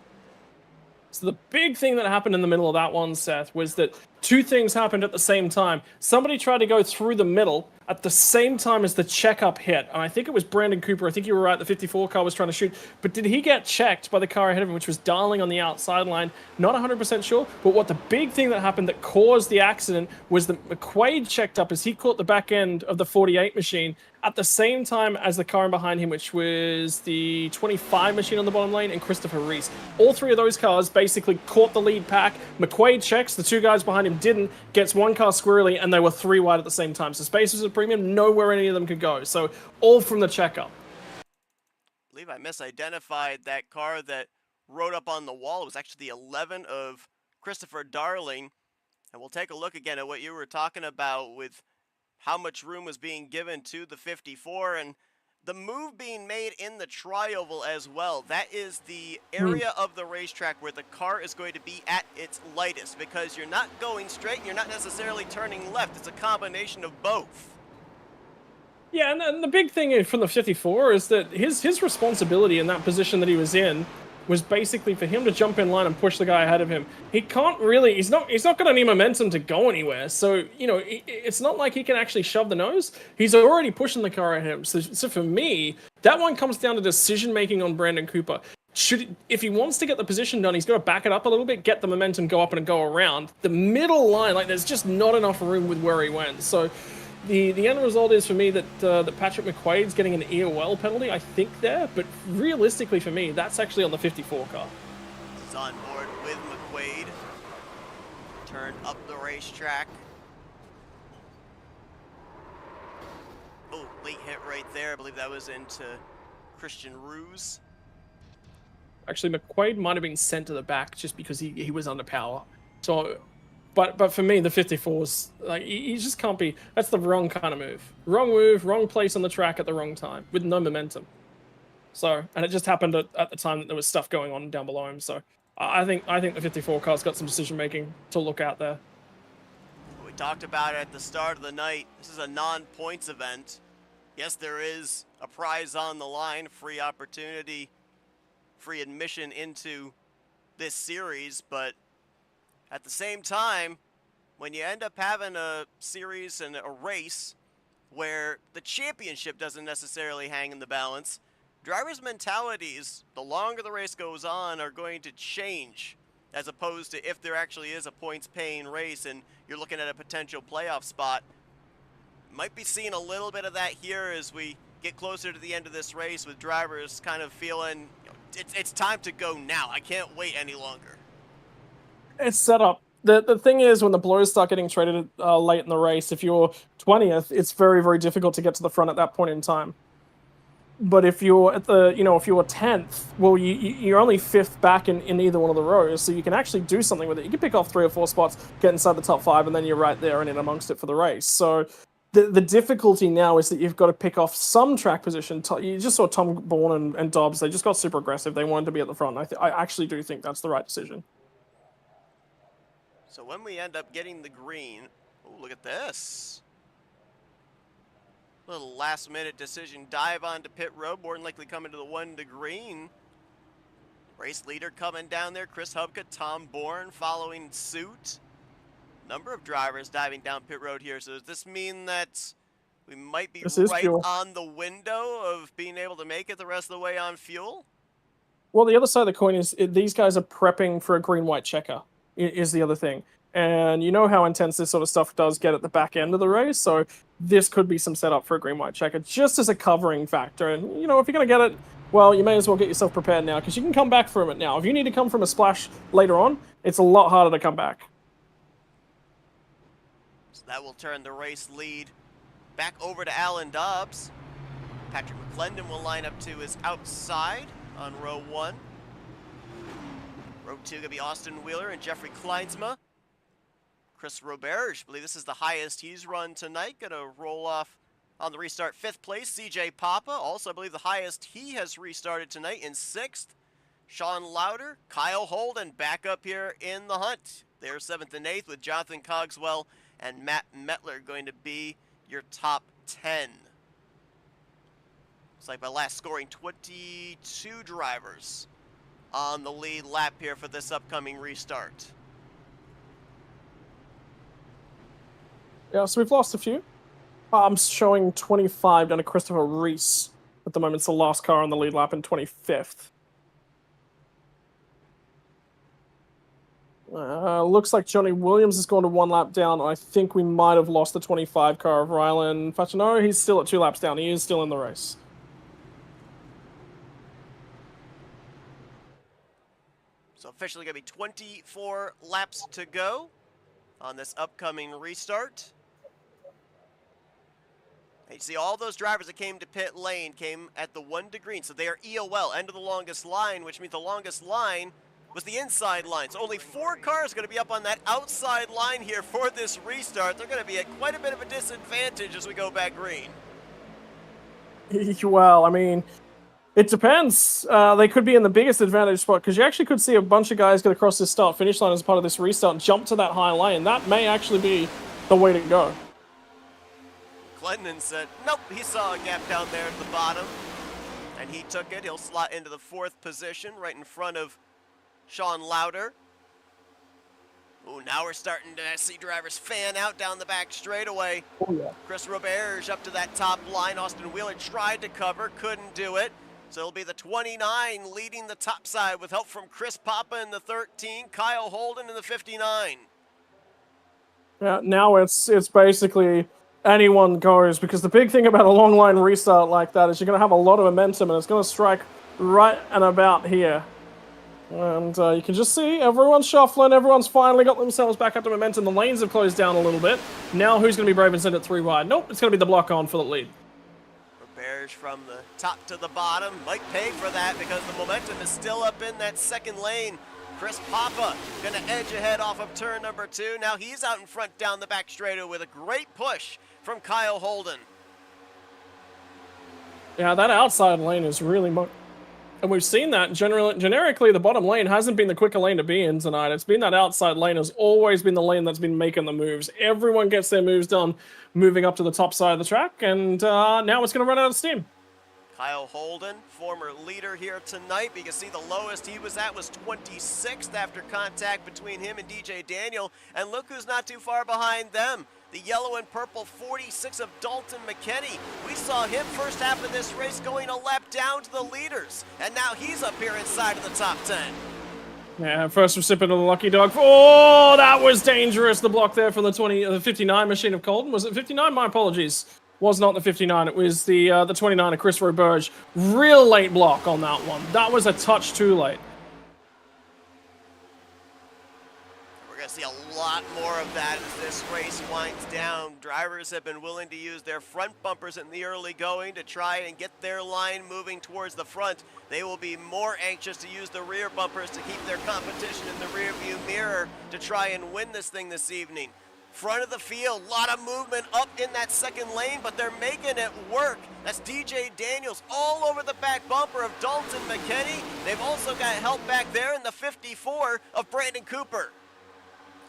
So the big thing that happened in the middle of that one, Seth, was that 2 things happened at the same time. Somebody tried to go through the middle at the same time as the checkup hit. And I think it was Brandon Cooper. I think you were right. The 54 car was trying to shoot. But did he get checked by the car ahead of him, which was darling on the outside line? Not 100% sure. But what the big thing that happened that caused the accident was that McQuaid checked up as he caught the back end of the 48 machine at the same time as the car behind him, which was the 25 machine on the bottom lane and Christopher Reese. All 3 of those cars basically caught the lead pack. McQuaid checks. The 2 guys behind him didn't. Gets 1 car squarely, and they were 3 wide at the same time. So space was a premium, nowhere any of them could go. So all from the checkup. I believe I misidentified that car that rode up on the wall. It was actually the 11 of Christopher Darling. And we'll take a look again at what you were talking about with how much room was being given to the 54 and the move being made in the tri-oval as well. That is the area of the racetrack where the car is going to be at its lightest because you're not going straight and you're not necessarily turning left. It's a combination of both. Yeah, and the big thing from the 54 is that his responsibility in that position that he was in was basically for him to jump in line and push the guy ahead of him. He can't really, he's not got any momentum to go anywhere. So, you know, it's not like he can actually shove the nose. He's already pushing the car at him. So for me, that one comes down to decision making on Brandon Cooper. If he wants to get the position done, he's got to back it up a little bit, get the momentum, go up and go around. The middle line, like there's just not enough room with where he went. So the end result is for me that Patrick McQuaid's getting an EOL penalty, I think, there. But realistically for me, that's actually on the 54 car. He's on board with McQuaid. Turn up the racetrack. Oh, late hit right there. I believe that was into Christian Ruse. Actually, McQuaid might have been sent to the back just because he was under power. So, but for me, the 54's like he just can't be. That's the wrong kind of move. Wrong move, wrong place on the track at the wrong time with no momentum. So, and it just happened at the time that there was stuff going on down below him. So, I think the 54 car's got some decision making to look out there. We talked about it at the start of the night. This is a non-points event. Yes, there is a prize on the line, free opportunity, free admission into this series, but at the same time, when you end up having a series and a race where the championship doesn't necessarily hang in the balance, drivers' mentalities, the longer the race goes on, are going to change. as opposed to if there actually is a points-paying race and you're looking at a potential playoff spot. Might be seeing a little bit of that here as we get closer to the end of this race, with drivers kind of feeling it's time to go now. I can't wait any longer. It's set up. The thing is, when the blows start getting traded late in the race, if you're 20th, it's very, very difficult to get to the front at that point in time. But if you're at the, if you're 10th, well, you're only 5th back in either one of the rows, so you can actually do something with it. You can pick off 3 or 4 spots, get inside the top 5, and then you're right there and in amongst it for the race. So the difficulty now is that you've got to pick off some track position. You just saw Tom Bourne and Dobbs. They just got super aggressive. They wanted to be at the front. I actually do think that's the right decision. So when we end up getting the green, oh, look at this. Little last-minute decision dive onto pit road, more than likely coming to the 1 to green. Race leader coming down there, Chris Hubka, Tom Bourne following suit. Number of drivers diving down pit road here. So does this mean that we might be right on the window of being able to make it the rest of the way on fuel? Well, the other side of the coin is these guys are prepping for a green-white checker, is the other thing. And you know how intense this sort of stuff does get at the back end of the race, so this could be some setup for a green-white checker, just as a covering factor. And, if you're going to get it, well, you may as well get yourself prepared now, because you can come back from it now. If you need to come from a splash later on, it's a lot harder to come back. So that will turn the race lead back over to Alan Dobbs. Patrick McClendon will line up to his outside on row 1. Row 2 going to be Austin Wheeler and Jeffrey Kleinsma. Chris Roberge, I believe this is the highest he's run tonight. Going to roll off on the restart 5th place. CJ Papa, also I believe the highest he has restarted tonight in 6th. Sean Lauder, Kyle Holden back up here in the hunt. They're 7th and 8th with Jonathan Cogswell and Matt Metler going to be your top 10. It's like by last scoring 22 drivers on the lead lap here for this upcoming restart. Yeah, so we've lost a few. I'm showing 25 down to Christopher Reese at the moment. It's the last car on the lead lap in 25th. Looks like Johnny Williams has gone to 1 lap down. I think we might have lost the 25 car of Rylan Facino. He's still at 2 laps down. He is still in the race. So officially going to be 24 laps to go on this upcoming restart. And you see all those drivers that came to pit lane came at the 1 to green. So they are EOL, end of the longest line, which means the longest line was the inside line. So only 4 cars going to be up on that outside line here for this restart. They're going to be at quite a bit of a disadvantage as we go back green. Well, I mean, it depends. They could be in the biggest advantage spot, because you actually could see a bunch of guys get across this start-finish line as part of this restart and jump to that high lane. That may actually be the way to go. Glendon said, nope, he saw a gap down there at the bottom, and he took it. He'll slot into the 4th position right in front of Sean Lauder. Ooh, now we're starting to see drivers fan out down the back straightaway. Oh, yeah. Chris Roberge up to that top line. Austin Wheeler tried to cover, couldn't do it. So it'll be the 29 leading the top side with help from Chris Papa in the 13, Kyle Holden in the 59. Yeah, now it's basically anyone goes, because the big thing about a long line restart like that is you're going to have a lot of momentum, and it's going to strike right and about here. And you can just see everyone's shuffling. Everyone's finally got themselves back up to momentum. The lanes have closed down a little bit. Now who's going to be brave and send it 3 wide? Nope, it's going to be the block on for the lead. Roberge from the top to the bottom might pay for that, because the momentum is still up in that 2nd lane. Chris Papa going to edge ahead off of turn number 2. Now he's out in front down the back straightaway with a great push from Kyle Holden. Yeah, that outside lane is really and we've seen that generically the bottom lane hasn't been the quicker lane to be in tonight. It's been that outside lane has always been the lane that's been making the moves. Everyone gets their moves done moving up to the top side of the track, and now it's going to run out of steam. Kyle Holden, former leader here tonight. You can see the lowest he was at was 26th after contact between him and DJ Daniel. And look who's not too far behind them. The yellow and purple 46 of Dalton McKinney. We saw him first half of this race going a lap down to the leaders. And now he's up here inside of the top 10. Yeah, first recipient of the lucky dog. Oh, that was dangerous. The block there from the 59 machine of Colton. Was it 59? My apologies. Was not the 59. It was the 29 of Chris Roberge. Real late block on that one. That was a touch too late. We're going to see a lot more of that as this race winds down. Drivers have been willing to use their front bumpers in the early going to try and get their line moving towards the front. They will be more anxious to use the rear bumpers to keep their competition in the rearview mirror to try and win this thing this evening. Front of the field, a lot of movement up in that second lane, but they're making it work. That's DJ Daniels all over the back bumper of Dalton McKinney. They've also got help back there in the 54 of Brandon Cooper.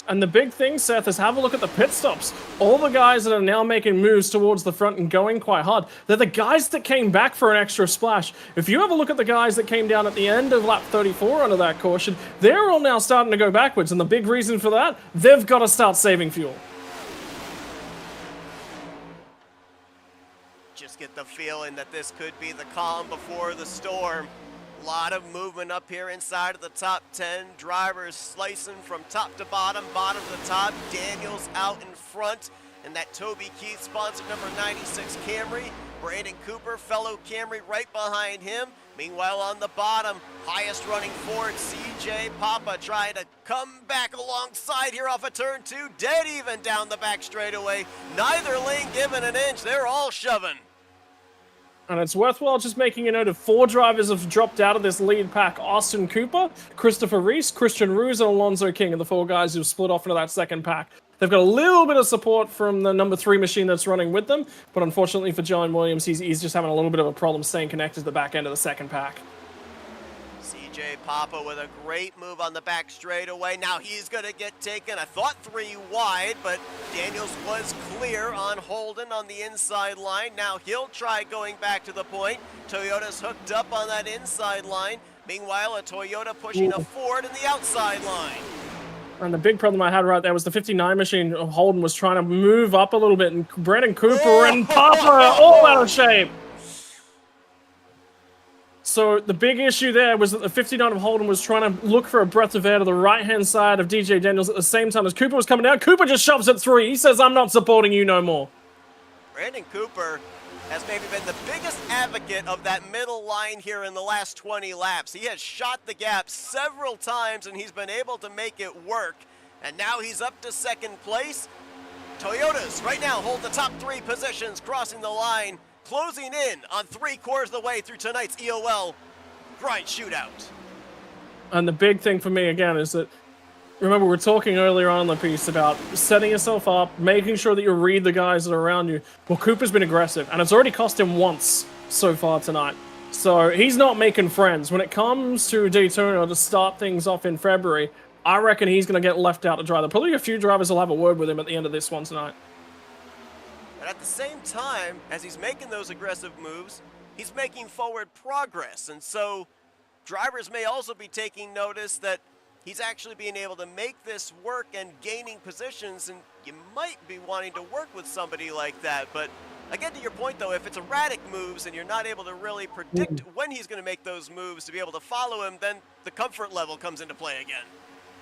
And the big thing, Seth, is have a look at the pit stops. All the guys that are now making moves towards the front and going quite hard, they're the guys that came back for an extra splash. If you have a look at the guys that came down at the end of lap 34 under that caution, they're all now starting to go backwards. And the big reason for that, they've got to start saving fuel. Just get the feeling that this could be the calm before the storm. A lot of movement up here inside of the top 10. Drivers slicing from top to bottom to top. Daniels out in front. And that Toby Keith sponsored number 96 Camry. Brandon Cooper, fellow Camry, right behind him. Meanwhile, on the bottom, highest running Ford, CJ Papa, trying to come back alongside here off of turn 2. Dead even down the back straightaway. Neither lane giving an inch. They're all shoving. And it's worthwhile just making a note of 4 drivers have dropped out of this lead pack. Austin Cooper, Christopher Reese, Christian Ruse, and Alonso King are the 4 guys who've split off into that second pack. They've got a little bit of support from the number 3 machine that's running with them, but unfortunately for John Williams, he's just having a little bit of a problem staying connected to the back end of the second pack. CJ Papa with a great move on the back straightaway. Now he's going to get taken, I thought 3 wide, but Daniels was clear on Holden on the inside line. Now he'll try going back to the point. Toyota's hooked up on that inside line. Meanwhile, a Toyota pushing a Ford in the outside line. And the big problem I had right there was the 59 machine. Holden was trying to move up a little bit, and Brandon Cooper and Papa all out of shape. So the big issue there was that the 59 of Holden was trying to look for a breath of air to the right-hand side of DJ Daniels at the same time as Cooper was coming down. Cooper just shoves it through. He says, I'm not supporting you no more. Brandon Cooper has maybe been the biggest advocate of that middle line here in the last 20 laps. He has shot the gap several times, and he's been able to make it work. And now he's up to second place. Toyotas right now hold the top 3 positions, crossing the line, closing in on 3/4 of the way through tonight's EOL Grind Shootout. And the big thing for me, again, is that, remember, we were talking earlier on in the piece about setting yourself up, making sure that you read the guys that are around you. Well, Cooper's been aggressive, and it's already cost him once so far tonight. So he's not making friends. When it comes to Daytona to start things off in February, I reckon he's going to get left out to dry. Probably a few drivers will have a word with him at the end of this one tonight. But at the same time, as he's making those aggressive moves, he's making forward progress. And so drivers may also be taking notice that he's actually being able to make this work and gaining positions, and you might be wanting to work with somebody like that. But again, to your point, though, if it's erratic moves and you're not able to really predict when he's going to make those moves to be able to follow him, then the comfort level comes into play again.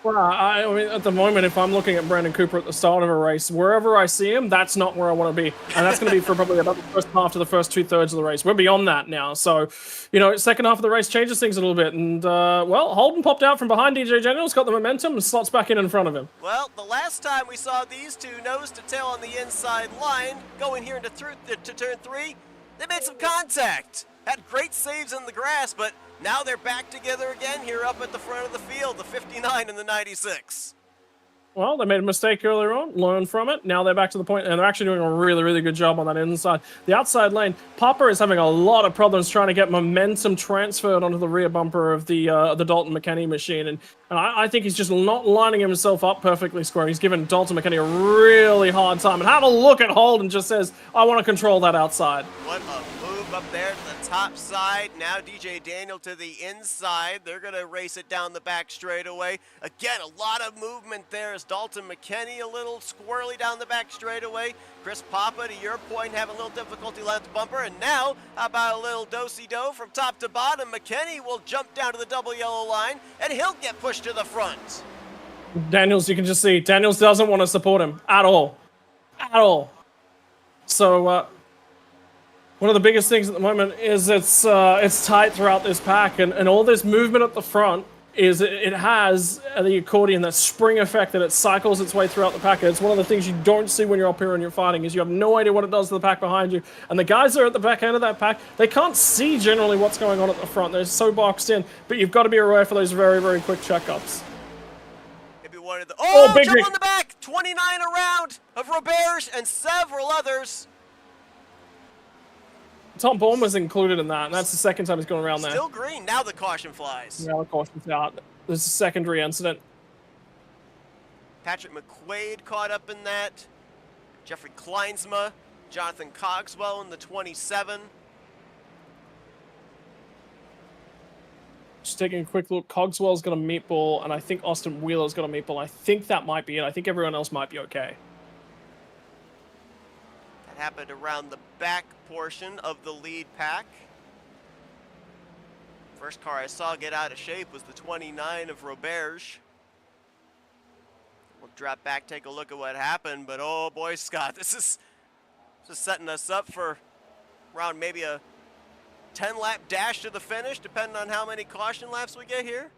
Well, I mean, at the moment, if I'm looking at Brandon Cooper at the start of a race, wherever I see him, that's not where I want to be. And that's going to be for probably about the first half to the first 2/3 of the race. We're beyond that now. So, you know, second half of the race changes things a little bit. And, well, Holden popped out from behind DJ Daniels, got the momentum, and slots back in front of him. Well, the last time we saw these two nose to tail on the inside line, going here into to turn 3, they made some contact. Had great saves in the grass, but now they're back together again here up at the front of the field, the 59 and the 96. Well, they made a mistake earlier on, learned from it. Now they're back to the point, and they're actually doing a really, really good job on that inside. The outside lane, Papa is having a lot of problems trying to get momentum transferred onto the rear bumper of the Dalton McKinney machine, and I think he's just not lining himself up perfectly square. He's giving Dalton McKinney a really hard time. And have a look at Holden, just says, I want to control that outside. What a move up there to the top side. Now DJ Daniel to the inside. They're going to race it down the back straightaway. Again, a lot of movement there as drivers. Dalton McKinney a little squirrely down the back straightaway. Chris Papa, to your point, having a little difficulty left bumper. And now, how about a little do-si-do from top to bottom? McKinney will jump down to the double yellow line, and he'll get pushed to the front. Daniels, you can just see, Daniels doesn't want to support him at all. At all. So, one of the biggest things at the moment is it's tight throughout this pack, and all this movement at the front is it has the accordion, that spring effect, that it cycles its way throughout the pack. It's one of the things you don't see when you're up here and you're fighting, is you have no idea what it does to the pack behind you. And the guys that are at the back end of that pack, they can't see generally what's going on at the front. They're so boxed in, but you've got to be aware for those very, very quick checkups. Maybe one of the Big jump rig. on the back, 29 around of Roberge and several others. Tom Bourne was included in that, and that's the second time he's going around there. Still green. Now the caution flies. Now the caution's out. There's a secondary incident. Patrick McQuaid caught up in that. Jeffrey Kleinsma, Jonathan Cogswell in the 27. Just taking a quick look, Cogswell's got a meatball, and I think Austin Wheeler's got a meatball. I think that might be it. I think everyone else might be okay. That happened around the back portion of the lead pack. First car I saw get out of shape was the 29 of Roberge. We'll drop back, take a look at what happened, but oh boy, Scott, this is setting us up for around maybe a 10-lap dash to the finish, depending on how many caution laps we get here.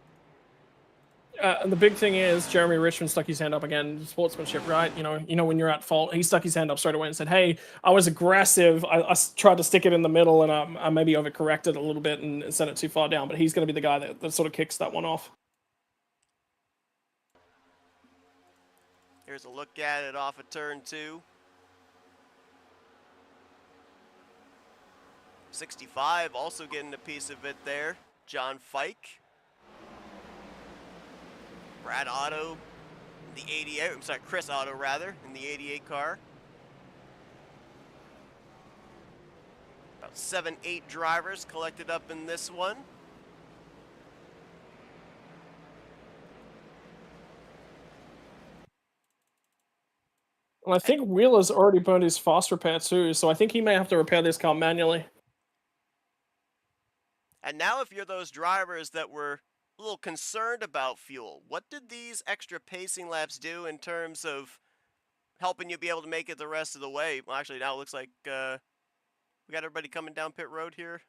And the big thing is Jeremy Richmond stuck his hand up again. Sportsmanship, right? You know when you're at fault, he stuck his hand up straight away and said, "Hey, I was aggressive. I tried to stick it in the middle, and I maybe overcorrected a little bit and sent it too far down." But he's going to be the guy that sort of kicks that one off. Here's a look at it off of turn 2. 65 also getting a piece of it there. John Fike. Brad Otto, the 88, I'm sorry, Chris Otto rather, in the 88 car. About 7-8 drivers collected up in this one. And I think Wheeler's already burned his fast repair too, so I think he may have to repair this car manually. And now if you're those drivers that were a little concerned about fuel, what did these extra pacing laps do in terms of helping you be able to make it the rest of the way? Well, actually, now it looks like we got everybody coming down pit road here.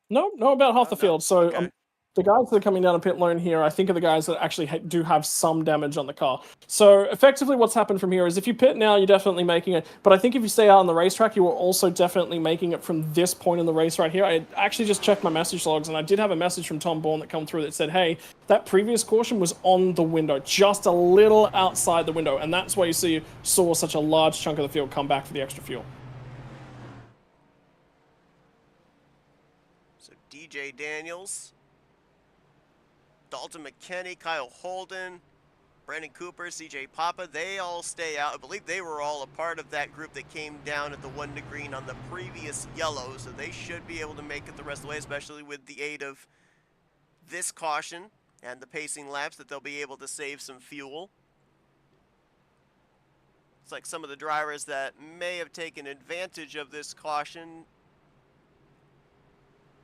No, about half the field. So okay. the guys that are coming down a pit lane here, I think, are the guys that actually do have some damage on the car. So effectively what's happened from here is if you pit now, you're definitely making it. But I think if you stay out on the racetrack, you are also definitely making it from this point in the race right here. I actually just checked my message logs, and I did have a message from Tom Bourne that come through that said, hey, that previous caution was on the window, just a little outside the window. And that's why you saw such a large chunk of the field come back for the extra fuel. So DJ Daniels, Dalton McKinney, Kyle Holden, Brandon Cooper, CJ Papa, they all stay out. I believe they were all a part of that group that came down at the 1 to green on the previous yellow, so they should be able to make it the rest of the way, especially with the aid of this caution and the pacing laps, that they'll be able to save some fuel. It's like some of the drivers that may have taken advantage of this caution.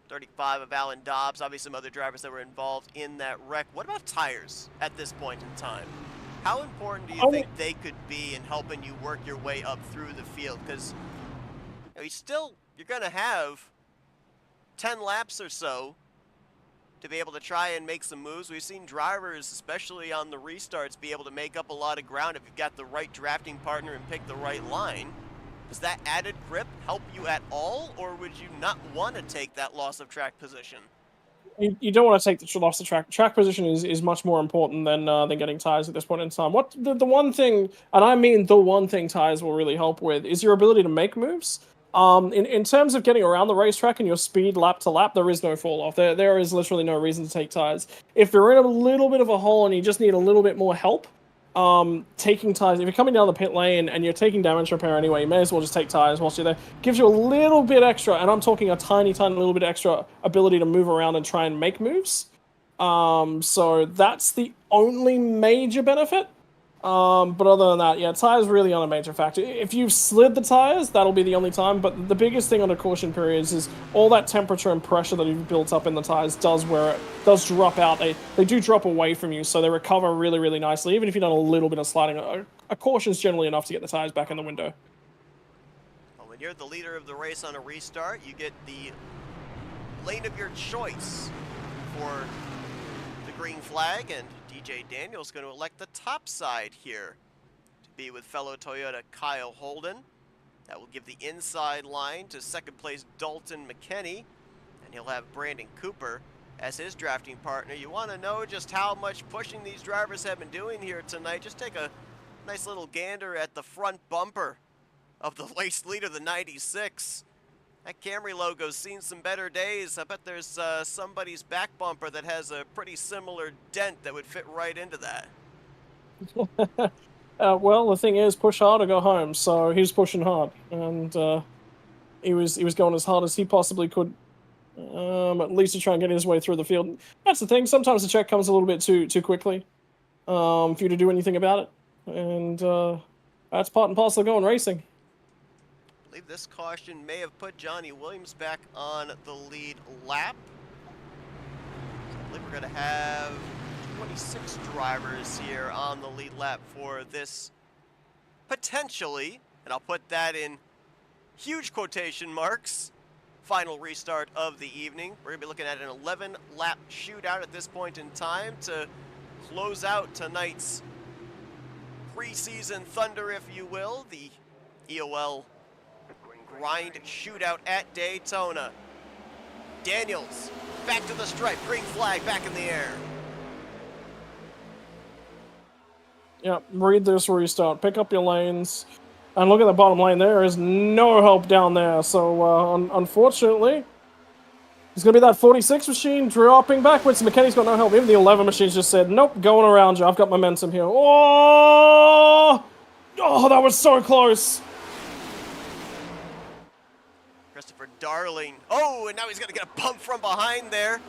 35 of Alan Dobbs, obviously some other drivers that were involved in that wreck. What about tires at this point in time? How important do you think they could be in helping you work your way up through the field? Because you're going to have 10 laps or so to be able to try and make some moves. We've seen drivers, especially on the restarts, be able to make up a lot of ground if you've got the right drafting partner and pick the right line. Does that added grip help you at all, or would you not want to take that loss of track position? You don't want to take the loss of track. Track position is much more important than getting tires at this point in time. What the one thing, and I mean the one thing tires will really help with, is your ability to make moves. In terms of getting around the racetrack and your speed lap to lap, there is no fall off. There is literally no reason to take tires. If you're in a little bit of a hole and you just need a little bit more help, taking tires, if you're coming down the pit lane and you're taking damage repair anyway, you may as well just take tires whilst you're there. Gives you a little bit extra, and I'm talking a tiny little bit extra ability to move around and try and make moves. So that's the only major benefit. But other than that, yeah, tires really aren't a major factor. If you've slid the tires, that'll be the only time. But the biggest thing on the caution periods is all that temperature and pressure that you've built up in the tires does drop out. They do drop away from you, so they recover really, really nicely. Even if you've done a little bit of sliding, a caution is generally enough to get the tires back in the window. Well, when you're the leader of the race on a restart, you get the lane of your choice for the green flag, and DJ Daniel's going to elect the top side here to be with fellow Toyota Kyle Holden. That will give the inside line to second place Dalton McKinney, and he'll have Brandon Cooper as his drafting partner. You want to know just how much pushing these drivers have been doing here tonight. Just take a nice little gander at the front bumper of the race leader, the 96. That Camry logo's seen some better days. I bet there's somebody's back bumper that has a pretty similar dent that would fit right into that. Well, the thing is, push hard or go home. So he's pushing hard, and he was going as hard as he possibly could, at least to try and get his way through the field. That's the thing. Sometimes the check comes a little bit too quickly for you to do anything about it, and that's part and parcel of going racing. I believe this caution may have put Johnny Williams back on the lead lap. So I believe we're going to have 26 drivers here on the lead lap for this potentially, and I'll put that in huge quotation marks, final restart of the evening. We're going to be looking at an 11-lap shootout at this point in time to close out tonight's preseason thunder, if you will, the EOL grind shootout at Daytona. Daniels back to the stripe, green flag back in the air. Yeah, read this restart, pick up your lanes, and look at the bottom lane. There is no help down there, so unfortunately, it's going to be that 46 machine dropping backwards. McKinney's got no help. Even the 11 machines just said, nope, going around you. I've got momentum here. Oh, that was so close. Christopher Darling. Oh, and now he's going to get a bump from behind there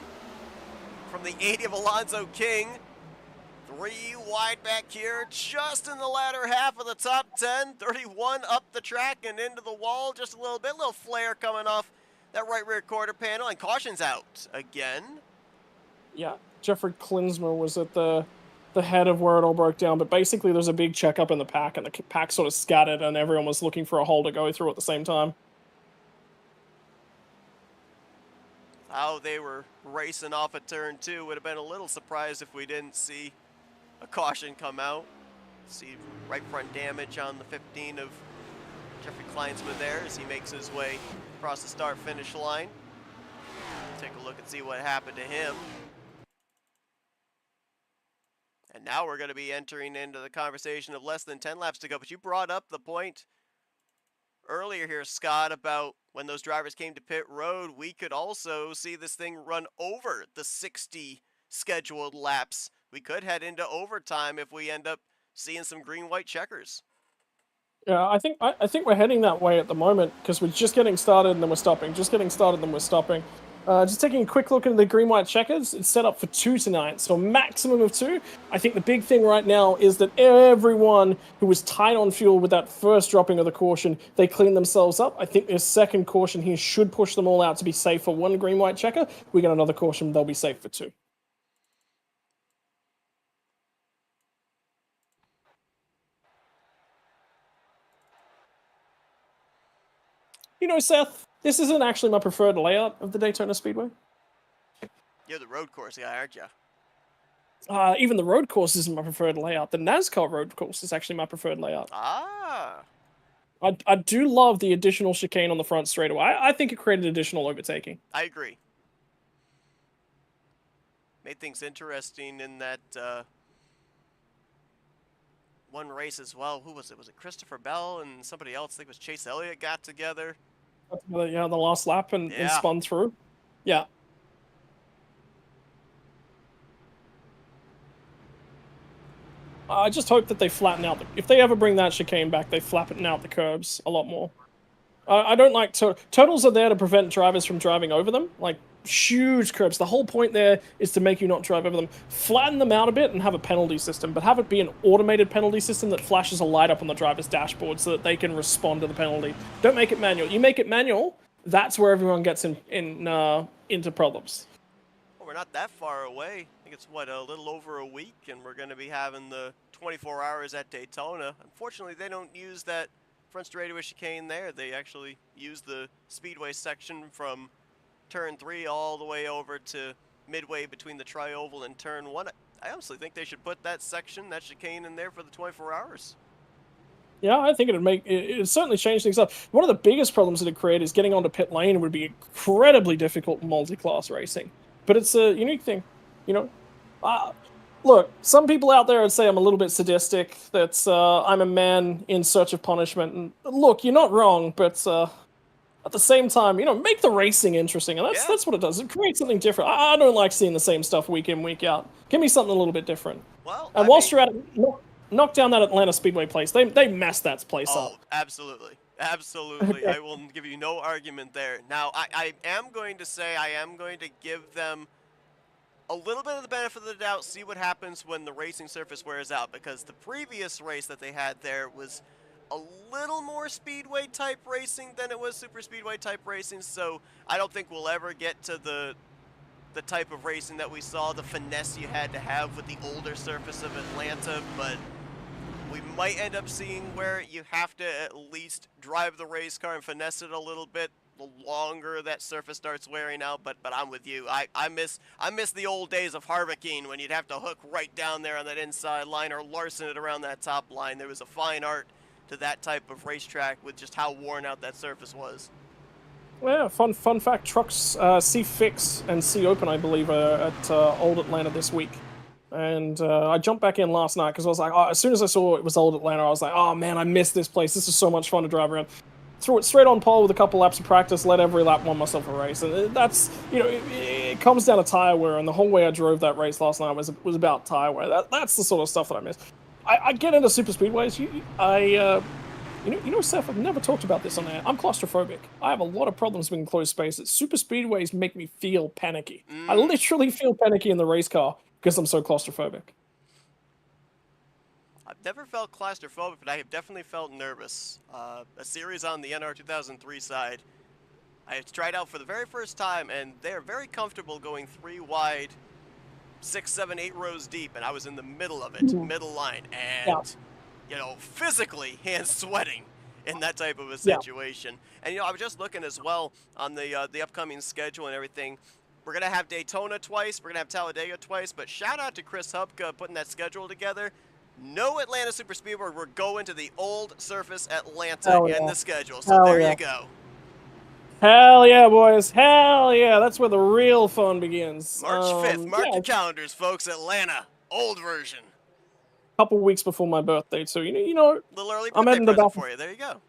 from the 80 of Alonzo King. 3 wide back here, just in the latter half of the top 10. 31 up the track and into the wall just a little bit. Little flare coming off that right rear quarter panel, and caution's out again. Yeah, Jeffrey Klinsmer was at the head of where it all broke down, but basically there's a big checkup in the pack, and the pack sort of scattered, and everyone was looking for a hole to go through at the same time. How they were racing off at turn 2, would have been a little surprised if we didn't see a caution come out. See right front damage on the 15 of Jeffrey Kleinsma there as he makes his way across the start-finish line. Take a look and see what happened to him. And now we're going to be entering into the conversation of less than 10 laps to go. But you brought up the point earlier here, Scott, about when those drivers came to pit road, we could also see this thing run over the 60 scheduled laps. We could head into overtime if we end up seeing some green-white checkers. Yeah, I think we're heading that way at the moment because we're just getting started and then we're stopping. Just getting started and then we're stopping. Just taking a quick look at the green-white checkers. It's set up for 2 tonight, so a maximum of 2. I think the big thing right now is that everyone who was tight on fuel with that first dropping of the caution, they cleaned themselves up. I think this second caution here should push them all out to be safe for 1 green-white checker. We get another caution, they'll be safe for 2. You know, Seth, this isn't actually my preferred layout of the Daytona Speedway. You're the road course guy, aren't you? Even the road course isn't my preferred layout. The NASCAR road course is actually my preferred layout. Ah. I do love the additional chicane on the front straightaway. I think it created additional overtaking. I agree. Made things interesting in that one race as well. Who was it? Was it Christopher Bell and somebody else? I think it was Chase Elliott got together. Yeah, the last lap and spun through. Yeah. I just hope that they flatten out. If they ever bring that chicane back, they flatten out the curbs a lot more. I don't like turtles are there to prevent drivers from driving over them, like huge curbs. The whole point there is to make you not drive over them. Flatten them out a bit and have a penalty system, but have it be an automated penalty system that flashes a light up on the driver's dashboard so that they can respond to the penalty. Don't make it manual. You make it manual, that's where everyone gets into problems. Well, we're not that far away. I think it's, what, a little over a week, and we're going to be having the 24 hours at Daytona. Unfortunately, they don't use that front straightaway chicane there. They actually use the speedway section from turn 3 all the way over to midway between the tri-oval and turn 1. I honestly think they should put that section, that chicane in there for the 24 hours. Yeah, I think it'd certainly change things up. One of the biggest problems it'd create is getting onto pit lane would be incredibly difficult in multi-class racing. But it's a unique thing, you know. Look, some people out there would say I'm a little bit sadistic, that I'm a man in search of punishment. And look, you're not wrong, but at the same time, make the racing interesting, and that's what it does. It creates something different. I don't like seeing the same stuff week in, week out. Give me something a little bit different. Well, and whilst you're at it, knock down that Atlanta Speedway place. They messed that place up. Oh, absolutely. Absolutely. I will give you no argument there. Now, I am going to say I am going to give them a little bit of the benefit of the doubt, see what happens when the racing surface wears out, because the previous race that they had there was a little more speedway type racing than it was super speedway type racing, so I don't think we'll ever get to the type of racing that we saw, the finesse you had to have with the older surface of Atlanta, but we might end up seeing where you have to at least drive the race car and finesse it a little bit the longer that surface starts wearing out, but I'm with you. I miss the old days of Harviking when you'd have to hook right down there on that inside line or Larson it around that top line. There was a fine art to that type of racetrack with just how worn out that surface was. Yeah, fun fact, trucks see Fix and see Open, I believe, at Old Atlanta this week. And I jumped back in last night because I was like, as soon as I saw it was Old Atlanta, I was like, oh man, I missed this place. This is so much fun to drive around. Threw it straight on pole with a couple laps of practice, led every lap, won myself a race. And that's, it comes down to tire wear, and the whole way I drove that race last night was about tire wear. That's the sort of stuff that I miss. I get into super speedways. Seth, I've never talked about this on air. I'm claustrophobic. I have a lot of problems with enclosed spaces. Super speedways make me feel panicky. I literally feel panicky in the race car because I'm so claustrophobic. I've never felt claustrophobic, but I have definitely felt nervous. A series on the NR 2003 side, I tried out for the very first time, and they're very comfortable going 3 wide, 6, 7, 8 rows deep, and I was in the middle of it, middle line, and physically hands sweating in that type of a situation. And I was just looking as well on the upcoming schedule and everything. We're gonna have Daytona twice, we're gonna have Talladega twice, but shout out to Chris Hupka putting that schedule together. No Atlanta Super Speedway. We're going to the old surface Atlanta in the schedule. So there you go. Hell yeah, boys. Hell yeah. That's where the real fun begins. March 5th. Mark your calendars, folks. Atlanta. Old version. Couple weeks before my birthday, so a little early birthday present for you. There you go.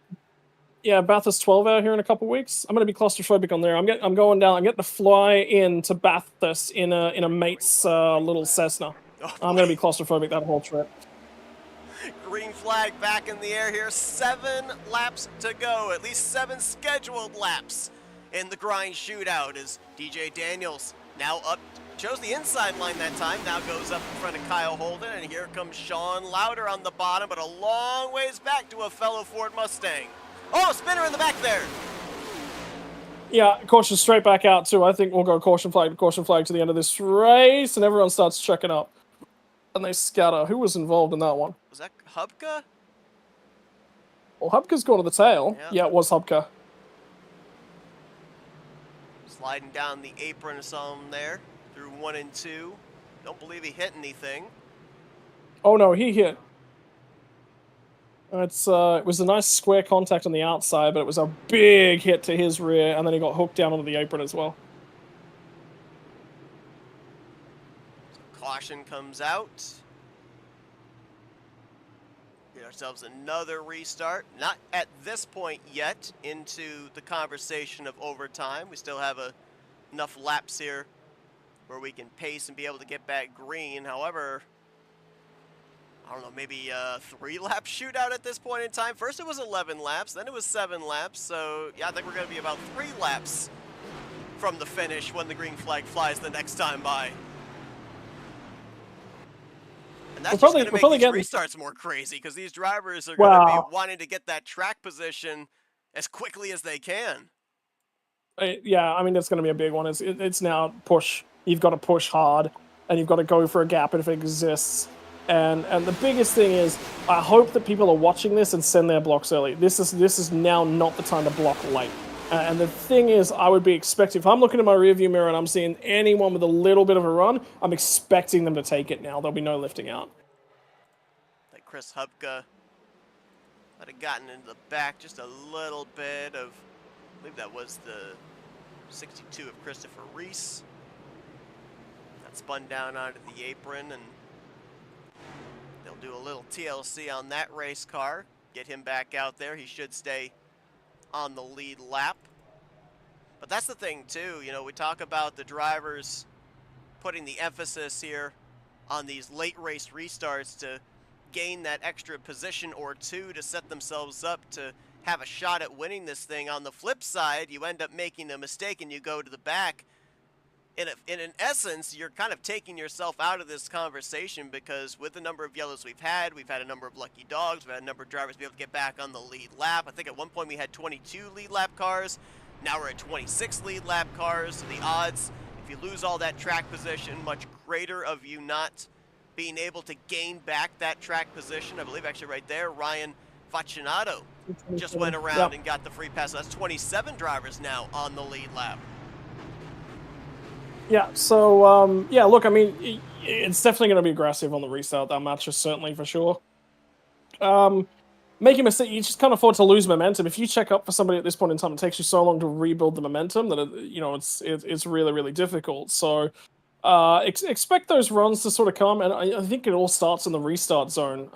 Yeah, Bathurst 12 out here in a couple weeks. I'm gonna be claustrophobic on there. I'm going down. I'm getting to fly into Bathurst in a mate's little Cessna. I'm gonna be claustrophobic that whole trip. Green flag back in the air here. 7 laps to go. At least 7 scheduled laps in the grind shootout as DJ Daniels now up. Chose the inside line that time, now goes up in front of Kyle Holden, and here comes Sean Lauder on the bottom, but a long ways back to a fellow Ford Mustang. Oh, spinner in the back there. Yeah, caution straight back out too. I think we'll go caution flag to the end of this race, and everyone starts checking up. And they scatter. Who was involved in that one? Was that Hupka? Well, Hupka's gone to the tail. Yeah, it was Hupka. Sliding down the apron of some there. Through 1 and 2. Don't believe he hit anything. Oh no, he hit. It was a nice square contact on the outside, but it was a big hit to his rear, and then he got hooked down onto the apron as well. Caution comes out. Get ourselves another restart. Not at this point yet into the conversation of overtime. We still have enough laps here where we can pace and be able to get back green. However, I don't know, maybe a 3-lap shootout at this point in time. First it was 11 laps, then it was 7 laps. So yeah, I think we're going to be about 3 laps from the finish when the green flag flies the next time by. And that's just going to make these restarts more crazy because these drivers are going to be wanting to get that track position as quickly as they can. Yeah, I mean, it's going to be a big one. It's now push. You've got to push hard, and you've got to go for a gap if it exists. And the biggest thing is, I hope that people are watching this and send their blocks early. This is now not the time to block late. And the thing is, I would be expecting, if I'm looking at my rearview mirror and I'm seeing anyone with a little bit of a run, I'm expecting them to take it now. There'll be no lifting out. Like Chris Hupka might have gotten into the back just a little bit of, I believe that was the 62 of Christopher Reese. Got spun down onto the apron, and they'll do a little TLC on that race car. Get him back out there. He should stay on the lead lap. But that's the thing too, you know, we talk about the drivers putting the emphasis here on these late race restarts to gain that extra position or two to set themselves up to have a shot at winning this thing. On the flip side, you end up making a mistake and you go to the back. In essence, you're kind of taking yourself out of this conversation, because with the number of yellows we've had a number of lucky dogs, we've had a number of drivers be able to get back on the lead lap. I think at one point we had 22 lead lap cars. Now we're at 26 lead lap cars. So the odds, if you lose all that track position, much greater of you not being able to gain back that track position. I believe actually right there, Ryan Facinato just went around and got the free pass. So that's 27 drivers now on the lead lap. Yeah, so, yeah, look, I mean, it's definitely going to be aggressive on the restart, that match is certainly for sure. Making a mistake, you just can't afford to lose momentum. If you check up for somebody at this point in time, it takes you so long to rebuild the momentum that, you know, it's really, really difficult. So, expect those runs to sort of come, and I think it all starts in the restart zone.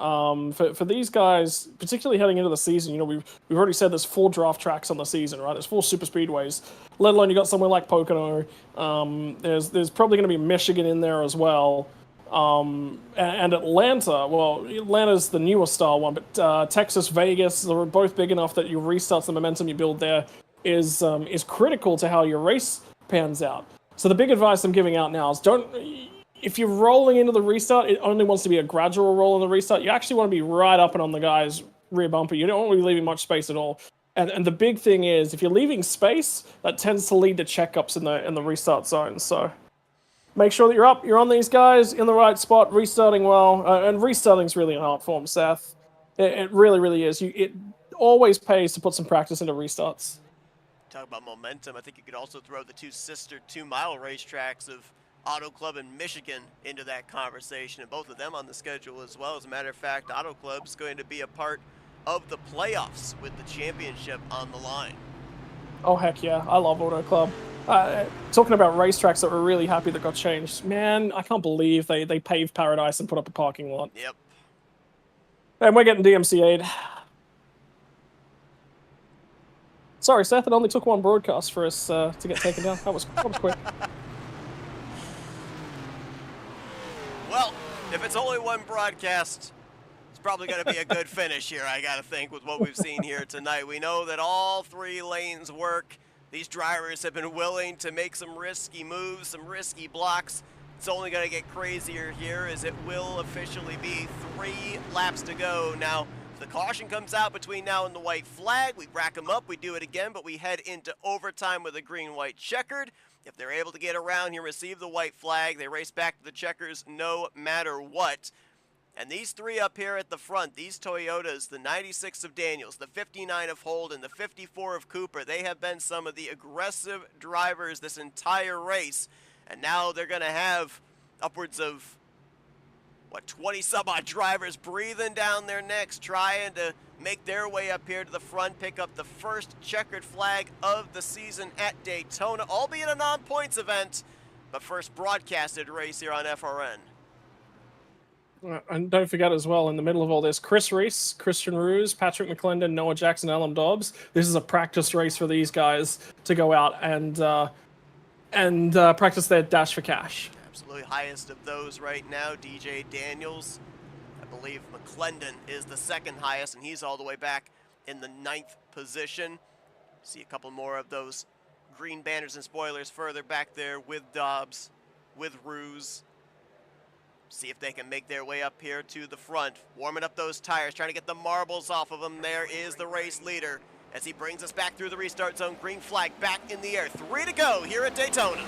For these guys, particularly heading into the season, you know, we've already said there's 4 draft tracks on the season, right? There's 4 super speedways, let alone you got somewhere like Pocono. There's probably going to be Michigan in there as well. And Atlanta, well, Atlanta's the newer style one, but Texas, Vegas, they're both big enough that your restarts, the momentum you build there is critical to how your race pans out. So the big advice I'm giving out now is if you're rolling into the restart, it only wants to be a gradual roll in the restart. You actually want to be right up and on the guy's rear bumper. You don't want to be leaving much space at all. And the big thing is, if you're leaving space, that tends to lead to checkups in the restart zone. So make sure that you're on these guys in the right spot, restarting well. And restarting's really an art form, Seth. It really, really is. It always pays to put some practice into restarts. Talk about momentum. I think you could also throw the 2 sister 2-mile racetracks of Auto Club and Michigan into that conversation, and both of them on the schedule as well. As a matter of fact, Auto Club's going to be a part of the playoffs with the championship on the line. Oh, heck yeah. I love Auto Club. Talking about racetracks that we're really happy that got changed. Man, I can't believe they paved Paradise and put up a parking lot. Yep. And we're getting DMCA'd. Sorry, Seth, it only took 1 broadcast for us to get taken down. That was quick. Well, if it's only 1 broadcast, it's probably going to be a good finish here, I got to think, with what we've seen here tonight. We know that all 3 lanes work. These drivers have been willing to make some risky moves, some risky blocks. It's only going to get crazier here, as it will officially be 3 laps to go. Now, if the caution comes out between now and the white flag, we rack them up, we do it again, but we head into overtime with a green-white checkered. If they're able to get around here, receive the white flag, they race back to the checkers no matter what. And these 3 up here at the front, these Toyotas, the 96 of Daniels, the 59 of Holden, the 54 of Cooper, they have been some of the aggressive drivers this entire race. And now they're going to have upwards of, 20-some-odd drivers breathing down their necks, trying to make their way up here to the front, pick up the first checkered flag of the season at Daytona, albeit a non-points event, but first broadcasted race here on FRN. And don't forget as well, in the middle of all this, Chris Reese, Christian Ruse, Patrick McClendon, Noah Jackson, Alan Dobbs. This is a practice race for these guys to go out and practice their dash for cash. Absolutely highest of those right now, DJ Daniels. I believe McClendon is the second highest, and he's all the way back in the 9th position. See a couple more of those green banners and spoilers further back there with Dobbs, with Ruse. See if they can make their way up here to the front, warming up those tires, trying to get the marbles off of them. There is the race leader as he brings us back through the restart zone. Green flag back in the air. 3 to go here at Daytona.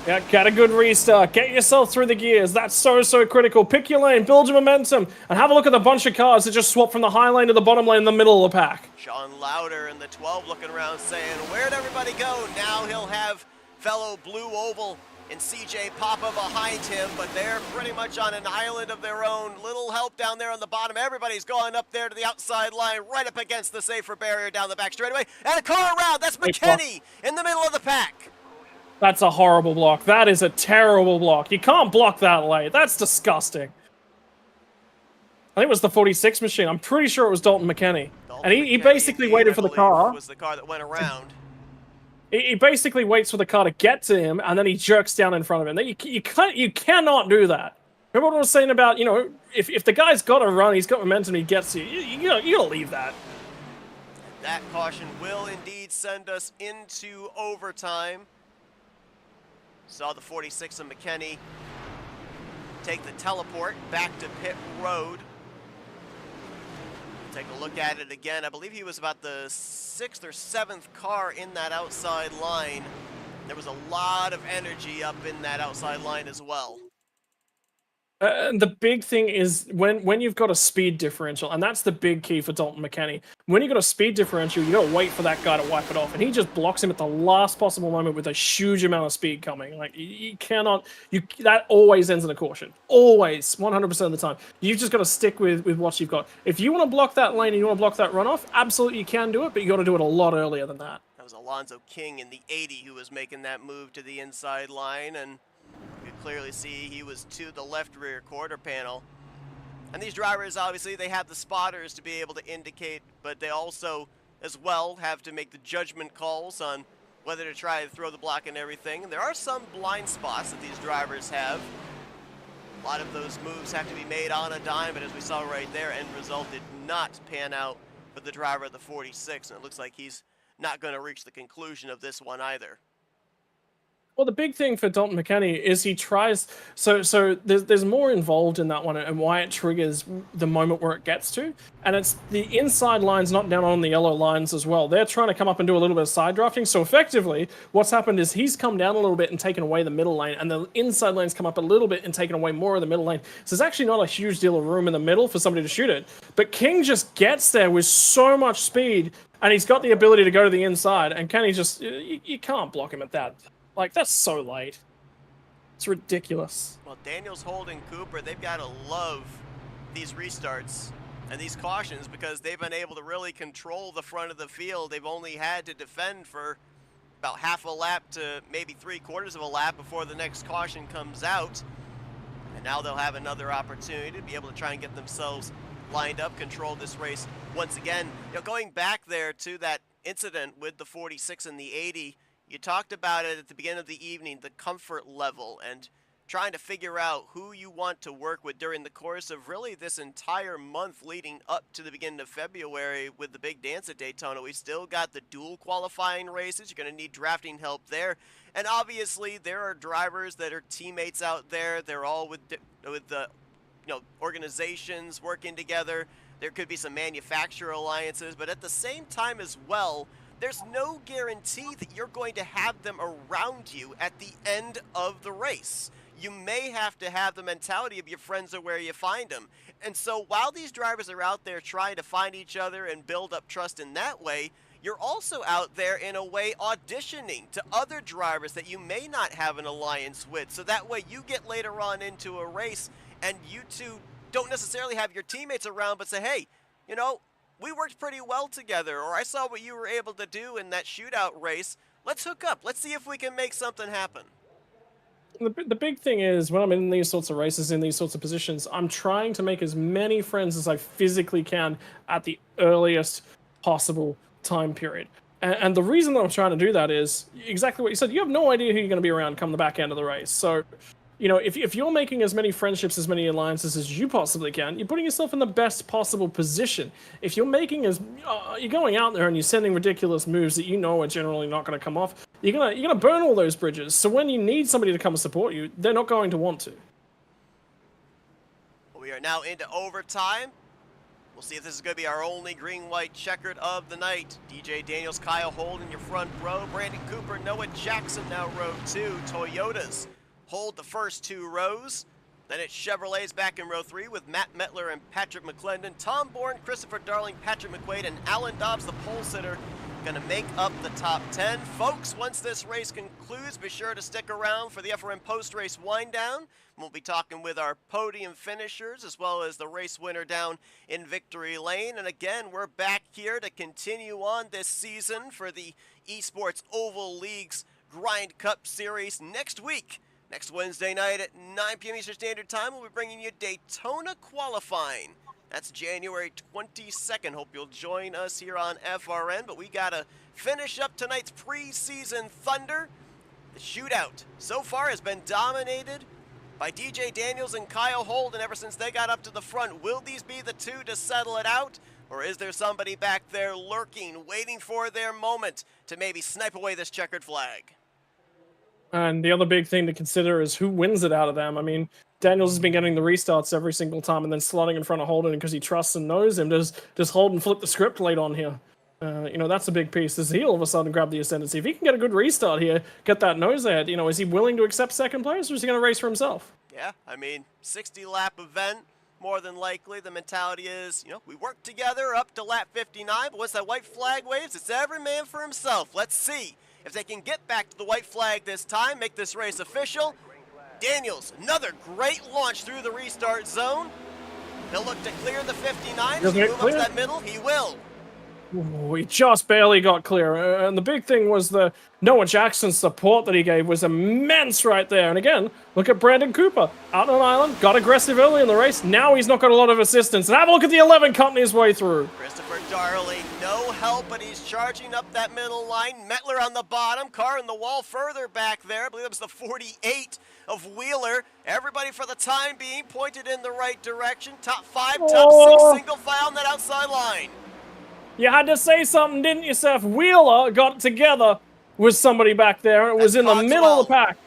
Yeah, get a good restart. Get yourself through the gears. That's so critical. Pick your lane, build your momentum, and have a look at the bunch of cars that just swap from the high lane to the bottom lane in the middle of the pack. Sean Lauder in the 12 looking around saying, where'd everybody go? Now he'll have fellow Blue Oval and CJ Papa behind him, but they're pretty much on an island of their own. Little help down there on the bottom. Everybody's going up there to the outside line, right up against the safer barrier down the back straightaway. And a car around. That's McKinney in the middle of the pack. That's a horrible block. That is a terrible block. You can't block that late. That's disgusting. I think it was the 46 machine. I'm pretty sure it was Dalton McKinney. And he basically waited for the car. Was the car that went around. He basically waits for the car to get to him, and then he jerks down in front of him. You cannot do that. Remember what I was saying about, you know, if the guy's got to run, he's got momentum, he gets you. You gotta leave that. That caution will indeed send us into overtime. Saw the 46 of McKinney take the teleport back to pit road. Take a look at it again. I believe he was about the 6th or 7th car in that outside line. There was a lot of energy up in that outside line as well. And the big thing is when you've got a speed differential, and that's the big key for Dalton McKinney. When you've got a speed differential, you got to wait for that guy to wipe it off, and he just blocks him at the last possible moment with a huge amount of speed coming. Like you cannot, that always ends in a caution, always, 100% of the time. You've just got to stick with what you've got. If you want to block that lane and you want to block that runoff, absolutely you can do it, but you got to do it a lot earlier than that. That was Alonzo King in the 80 who was making that move to the inside line, and you could clearly see he was to the left rear quarter panel. And these drivers, obviously, they have the spotters to be able to indicate, but they also, as well, have to make the judgment calls on whether to try to throw the block and everything. And there are some blind spots that these drivers have. A lot of those moves have to be made on a dime, but as we saw right there, end result did not pan out for the driver of the 46, and it looks like he's not going to reach the conclusion of this one either. Well, the big thing for Dalton McKinney is he tries. So there's more involved in that one, and why it triggers the moment where it gets to, and it's the inside lines, not down on the yellow lines as well. They're trying to come up and do a little bit of side drafting. So effectively, what's happened is he's come down a little bit and taken away the middle lane, and the inside lanes come up a little bit and taken away more of the middle lane. So there's actually not a huge deal of room in the middle for somebody to shoot it. But King just gets there with so much speed, and he's got the ability to go to the inside. And Kenny just you can't block him at that. Like, that's so late. It's ridiculous. Well, Daniels, Holden, Cooper, they've got to love these restarts and these cautions because they've been able to really control the front of the field. They've only had to defend for about half a lap to maybe 3/4 of a lap before the next caution comes out. And now they'll have another opportunity to be able to try and get themselves lined up, control this race once again. You know, going back there to that incident with the 46 and the 80, you talked about it at the beginning of the evening, the comfort level, and trying to figure out who you want to work with during the course of really this entire month leading up to the beginning of February with the big dance at Daytona. We've still got the dual qualifying races. You're going to need drafting help there. And obviously there are drivers that are teammates out there. They're all with the organizations working together. There could be some manufacturer alliances, but at the same time as well, there's no guarantee that you're going to have them around you at the end of the race. You may have to have the mentality of your friends are where you find them. And so while these drivers are out there trying to find each other and build up trust in that way, you're also out there in a way auditioning to other drivers that you may not have an alliance with. So that way you get later on into a race and you two don't necessarily have your teammates around, but say, hey, you know, we worked pretty well together, or I saw what you were able to do in that shootout race. Let's hook up. Let's see if we can make something happen. The big thing is, when I'm in these sorts of races, in these sorts of positions, I'm trying to make as many friends as I physically can at the earliest possible time period. And the reason that I'm trying to do that is exactly what you said. You have no idea who you're going to be around come the back end of the race. So, you know, if you're making as many friendships, as many alliances as you possibly can, you're putting yourself in the best possible position. If you're making you're going out there and you're sending ridiculous moves that you know are generally not going to come off, you're gonna burn all those bridges. So when you need somebody to come and support you, they're not going to want to. We are now into overtime. We'll see if this is going to be our only green-white checkered of the night. DJ Daniels, Kyle Holden, your front row. Brandon Cooper, Noah Jackson now row 2. Toyotas hold the first 2 rows. Then it's Chevrolets back in row 3 with Matt Metler and Patrick McClendon. Tom Bourne, Christopher Darling, Patrick McQuaid, and Alan Dobbs, the pole sitter, going to make up the top 10. Folks, once this race concludes, be sure to stick around for the FRM post-race wind-down. We'll be talking with our podium finishers as well as the race winner down in Victory Lane. And again, we're back here to continue on this season for the ESports Oval League's Grind Cup Series next week. Next Wednesday night at 9 p.m. Eastern Standard Time, we'll be bringing you Daytona qualifying. That's January 22nd. Hope you'll join us here on FRN. But we got to finish up tonight's preseason thunder. The shootout so far has been dominated by DJ Daniels and Kyle Holden ever since they got up to the front. Will these be the 2 to settle it out? Or is there somebody back there lurking, waiting for their moment to maybe snipe away this checkered flag? And the other big thing to consider is who wins it out of them. I mean, Daniels has been getting the restarts every single time and then slotting in front of Holden because he trusts and knows him. Does Holden flip the script late on here? You know, that's a big piece. Does he all of a sudden grab the ascendancy? If he can get a good restart here, get that nose ahead, you know, is he willing to accept second place or is he going to race for himself? Yeah, I mean, 60-lap event, more than likely. The mentality is, you know, we work together up to lap 59, but once that white flag waves, it's every man for himself. Let's see if they can get back to the white flag this time, make this race official. Daniels, another great launch through the restart zone. He'll look to clear the 59. As he moves up to that middle, he will. Ooh, he just barely got clear. And the big thing was the Noah Jackson's support that he gave was immense right there. And again, look at Brandon Cooper. Out on an island, got aggressive early in the race. Now he's not got a lot of assistance. And have a look at the 11 cutting his way through. Christopher Darling, no help, but he's charging up that middle line. Mettler on the bottom, car in the wall further back there. I believe that was the 48 of Wheeler. Everybody for the time being pointed in the right direction. Top 5, top 6, single file on that outside line. You had to say something, didn't you, Seth? Wheeler got together with somebody back there. It was in the middle of the pack.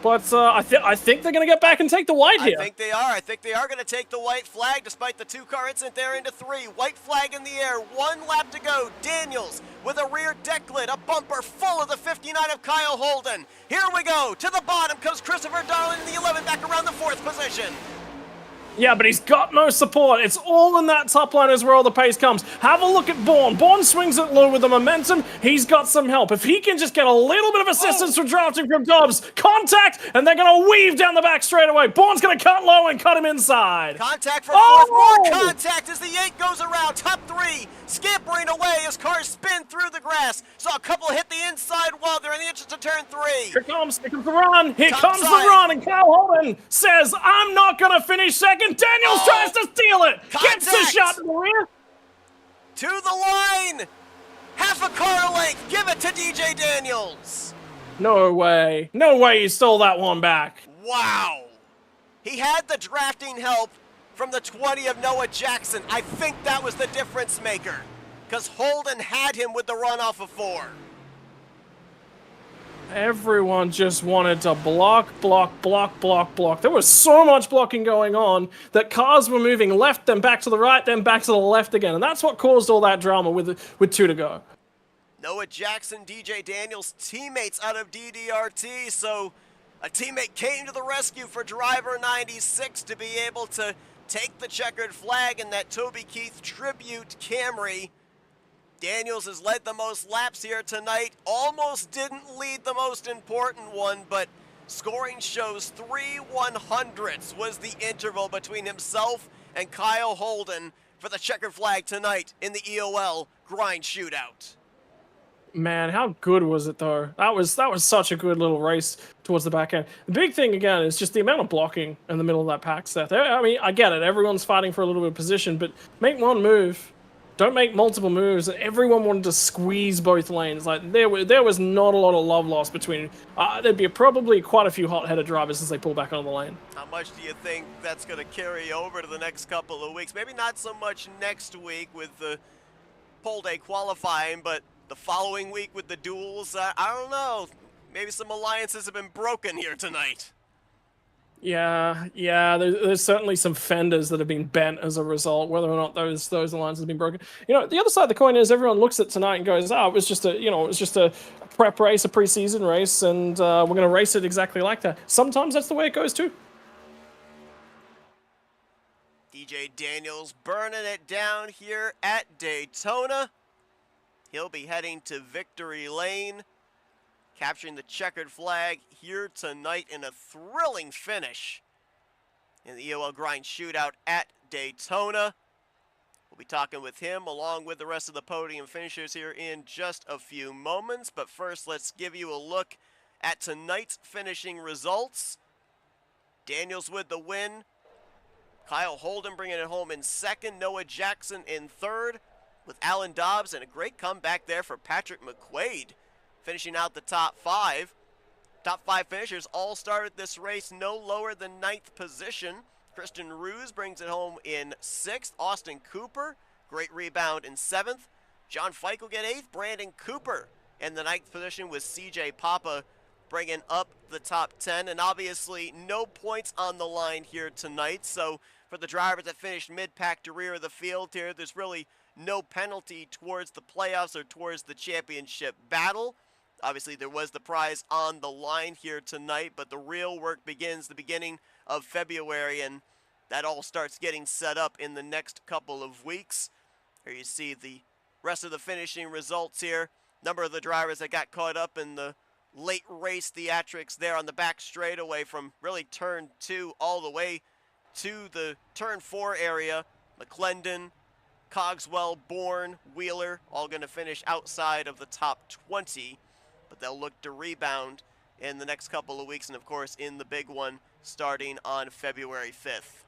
But I think they're going to get back and take the white here. I think they are. I think they are going to take the white flag despite the 2-car incident there into 3. White flag in the air. 1 lap to go. Daniels with a rear deck lid. A bumper full of the 59 of Kyle Holden. Here we go. To the bottom comes Christopher Darling in the 11 back around the 4th position. Yeah, but he's got no support. It's all in that top line is where all the pace comes. Have a look at Bourne. Bourne swings it low with the momentum. He's got some help. If he can just get a little bit of assistance from drafting from Dobbs, contact, and they're going to weave down the back straight away. Bourne's going to cut low and cut him inside. Contact for 4th. More contact as the 8 goes around. Top 3 scampering away as cars spin through the grass. Saw a couple hit the inside wall there in the entrance to turn 3. Here comes the run. Here comes the run. And Kyle Holden says, I'm not going to finish second. Daniels tries to steal it. Contact. Gets the shot to the rear. To the line. Half a car length. Give it to DJ Daniels. No way. No way he stole that one back. Wow. He had the drafting help from the 20 of Noah Jackson. I think that was the difference maker because Holden had him with the run off of 4. Everyone just wanted to block. There was so much blocking going on that cars were moving left, then back to the right, then back to the left again. And that's what caused all that drama with 2 to go. Noah Jackson, DJ Daniels, teammates out of DDRT. So a teammate came to the rescue for driver 96 to be able to take the checkered flag in that Toby Keith tribute Camry. Daniels has led the most laps here tonight. Almost didn't lead the most important one, but scoring shows 3 100ths was the interval between himself and Kyle Holden for the checkered flag tonight in the EOL Grind Shootout. Man, how good was it though? That was such a good little race towards the back end. The big thing again is just the amount of blocking in the middle of that pack, Seth. I mean, I get it. Everyone's fighting for a little bit of position, but make one move. don't make multiple moves. Everyone wanted to squeeze both lanes. Like there was not a lot of love lost between. There'd be probably quite a few hot-headed drivers as they pull back on the lane. How much do you think that's going to carry over to the next couple of weeks? Maybe not so much next week with the pole day qualifying, but the following week with the duels. I don't know. Maybe some alliances have been broken here tonight. Yeah. There's certainly some fenders that have been bent as a result. Whether or not those alliances have been broken, the other side of the coin is everyone looks at tonight and goes, "Oh, it was just a prep race, a preseason race, and we're going to race it exactly like that." Sometimes that's the way it goes too. DJ Daniels burning it down here at Daytona. He'll be heading to Victory Lane, capturing the checkered flag here tonight in a thrilling finish in the EOL Grind Shootout at Daytona. We'll be talking with him along with the rest of the podium finishers here in just a few moments. But first, let's give you a look at tonight's finishing results. Daniels with the win. Kyle Holden bringing it home in second. Noah Jackson in third with Alan Dobbs, and a great comeback there for Patrick McQuaid, finishing out the top five. Top five finishers all started this race no lower than ninth position. Christian Ruse brings it home in sixth. Austin Cooper, great rebound in seventh. John Fike will get eighth. Brandon Cooper in the ninth position with CJ Papa bringing up the top 10. And obviously no points on the line here tonight. So for the drivers that finished mid-pack to rear of the field here, there's really no penalty towards the playoffs or towards the championship battle. Obviously, there was the prize on the line here tonight, but the real work begins the beginning of February, and that all starts getting set up in the next couple of weeks. Here you see the rest of the finishing results here. Number of the drivers that got caught up in the late race theatrics there on the back straightaway from really turn 2 all the way to the turn 4 area. McClendon, Cogswell, Bourne, Wheeler, all going to finish outside of the top 20. But they'll look to rebound in the next couple of weeks, and of course in the big one starting on February 5th.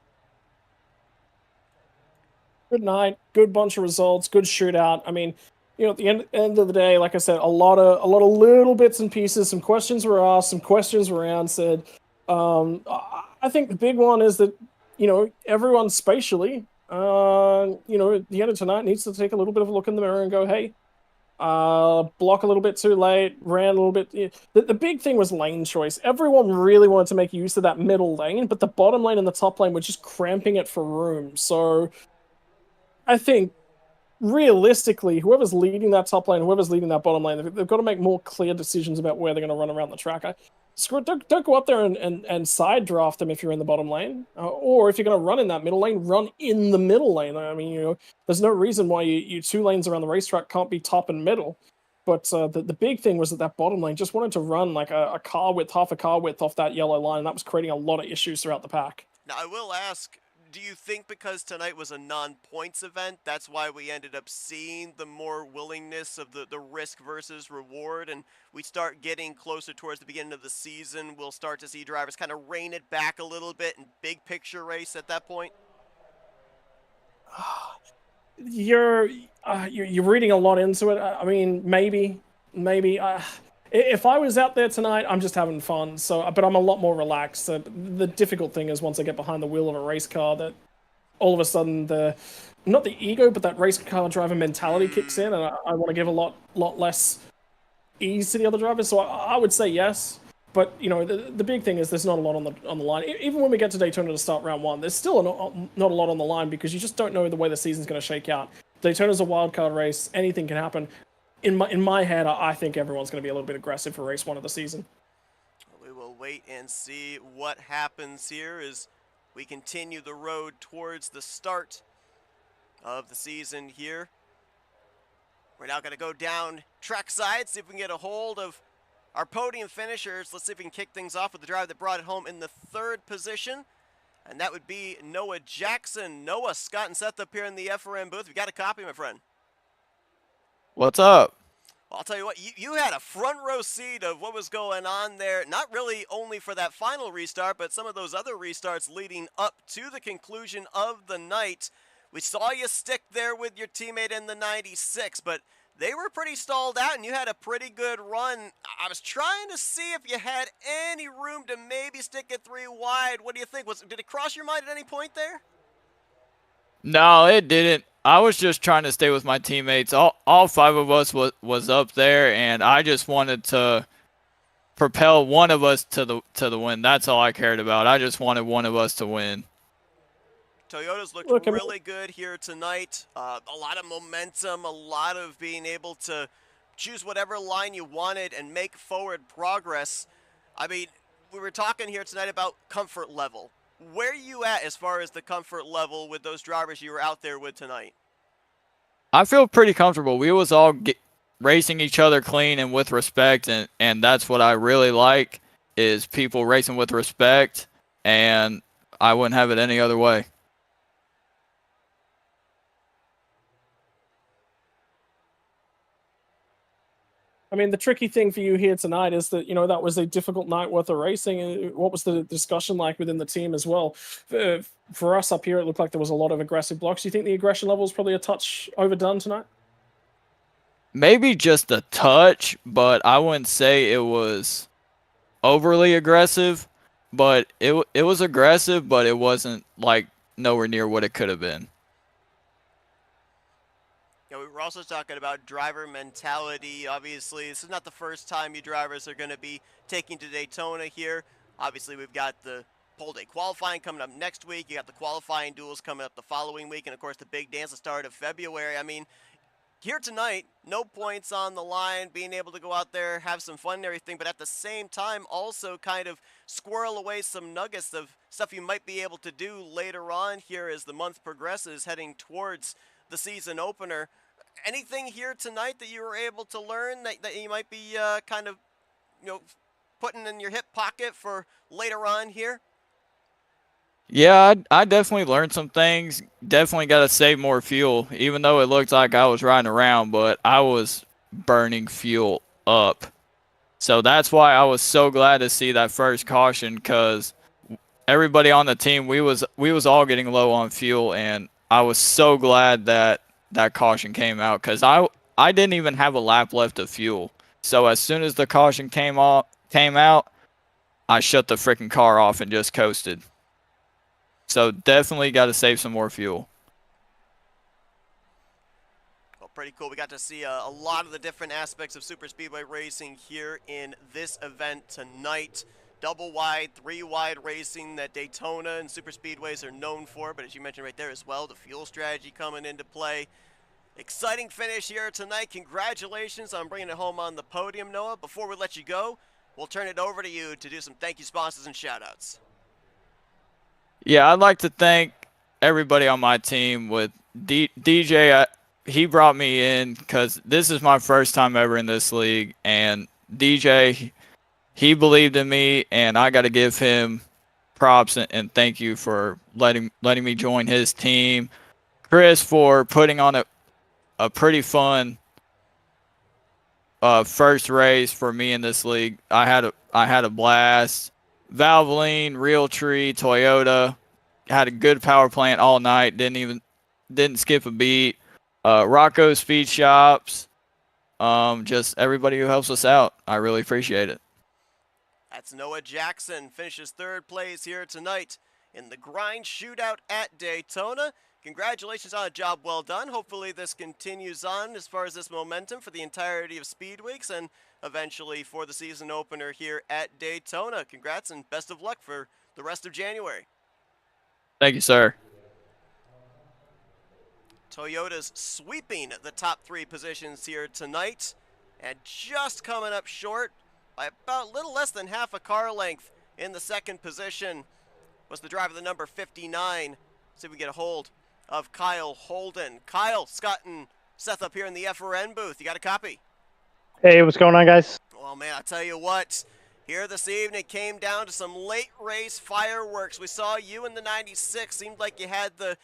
Good night, good bunch of results, good shootout. I mean, at the end of the day, like I said, a lot of little bits and pieces. Some questions were asked, some questions were answered. I think the big one is that everyone spatially, at the end of tonight needs to take a little bit of a look in the mirror and go, hey. Block a little bit too late, ran a little bit. The big thing was lane choice. Everyone really wanted to make use of that middle lane, but the bottom lane and the top lane were just cramping it for room. So I think realistically, whoever's leading that top lane, whoever's leading that bottom lane, they've got to make more clear decisions about where they're going to run around the track. Don't go up there and side draft them if you're in the bottom lane, or if you're going to run in that middle lane, run in the middle lane. I mean, there's no reason why you two lanes around the racetrack can't be top and middle. But the big thing was that bottom lane just wanted to run like a car width, half a car width off that yellow line, and that was creating a lot of issues throughout the pack. Now, I will ask, do you think because tonight was a non-points event, that's why we ended up seeing the more willingness of the risk versus reward, and we start getting closer towards the beginning of the season, we'll start to see drivers kind of rein it back a little bit and big picture race at that point? You're reading a lot into it. I mean, maybe. If I was out there tonight, I'm just having fun. But I'm a lot more relaxed. The difficult thing is once I get behind the wheel of a race car, that all of a sudden not the ego, but that race car driver mentality kicks in, and I want to give a lot less ease to the other drivers. So I would say yes. But the big thing is there's not a lot on the line. Even when we get to Daytona to start round 1, there's still not a lot on the line because you just don't know the way the season's going to shake out. Daytona's a wild card race. Anything can happen. In my head, I think everyone's going to be a little bit aggressive for race 1 of the season. We will wait and see what happens here as we continue the road towards the start of the season here. We're now going to go down trackside, see if we can get a hold of our podium finishers. Let's see if we can kick things off with the driver that brought it home in the 3rd position, and that would be Noah Jackson. Noah, Scott, and Seth up here in the FRM booth. We got a copy, my friend. What's up? Well, I'll tell you what, you had a front row seat of what was going on there, not really only for that final restart, but some of those other restarts leading up to the conclusion of the night. We saw you stick there with your teammate in the 96, but they were pretty stalled out, and you had a pretty good run. I was trying to see if you had any room to maybe stick it 3 wide. What do you think? Did it cross your mind at any point there? No, it didn't. I was just trying to stay with my teammates. All 5 of us was up there, and I just wanted to propel one of us to the win. That's all I cared about. I just wanted one of us to win. Toyota's looked Look, really good here tonight. A lot of momentum, a lot of being able to choose whatever line you wanted and make forward progress. I mean, we were talking here tonight about comfort level. Where are you at as far as the comfort level with those drivers you were out there with tonight? I feel pretty comfortable. We was all racing each other clean and with respect, and that's what I really like is people racing with respect, and I wouldn't have it any other way. I mean, the tricky thing for you here tonight is that, that was a difficult night worth of racing. What was the discussion like within the team as well? For us up here, it looked like there was a lot of aggressive blocks. Do you think the aggression level is probably a touch overdone tonight? Maybe just a touch, but I wouldn't say it was overly aggressive. But it was aggressive, but it wasn't like nowhere near what it could have been. We were also talking about driver mentality. Obviously, this is not the first time you drivers are going to be taking to Daytona here. Obviously, we've got the pole day qualifying coming up next week. You got the qualifying duels coming up the following week, and of course the big dance the start of February. I mean, here tonight, no points on the line, being able to go out there, have some fun and everything, but at the same time also kind of squirrel away some nuggets of stuff you might be able to do later on here as the month progresses, heading towards the season opener. Anything here tonight that you were able to learn that you might be kind of, putting in your hip pocket for later on here? Yeah, I definitely learned some things. Definitely got to save more fuel, even though it looked like I was riding around, but I was burning fuel up. So that's why I was so glad to see that first caution, because everybody on the team, we was all getting low on fuel, and I was so glad that caution came out, because I didn't even have a lap left of fuel. So as soon as the caution came out, I shut the freaking car off and just coasted. So definitely got to save some more fuel. Well, pretty cool. We got to see a lot of the different aspects of super speedway racing here in this event tonight. Double wide, 3 wide racing that Daytona and super speedways are known for, but as you mentioned right there as well, the fuel strategy coming into play. Exciting finish here tonight. Congratulations on bringing it home on the podium, Noah. Before we let you go, we'll turn it over to you to do some thank you sponsors and shout-outs. Yeah, I'd like to thank everybody on my team. With DJ, he brought me in because this is my first time ever in this league, and DJ, he believed in me, and I got to give him props and thank you for letting me join his team. Chris for putting on a pretty fun first race for me in this league. I had a blast. Valvoline, Realtree, Toyota, had a good power plant all night. Didn't skip a beat. Rocco Speed Shops, just everybody who helps us out. I really appreciate it. That's Noah Jackson, finishes 3rd place here tonight in the Grind Shootout at Daytona. Congratulations on a job well done. Hopefully this continues on as far as this momentum for the entirety of Speed Weeks and eventually for the season opener here at Daytona. Congrats and best of luck for the rest of January. Thank you, sir. Toyota's sweeping the top 3 positions here tonight and just coming up short by about a little less than half a car length in the 2nd position was the driver, the number 59. See if we can get a hold of Kyle Holden. Kyle, Scott, and Seth up here in the FRN booth. You got a copy? Hey, what's going on, guys? Well, man, I'll tell you what. Here this evening came down to some late race fireworks. We saw you in the 96. Seemed like you had the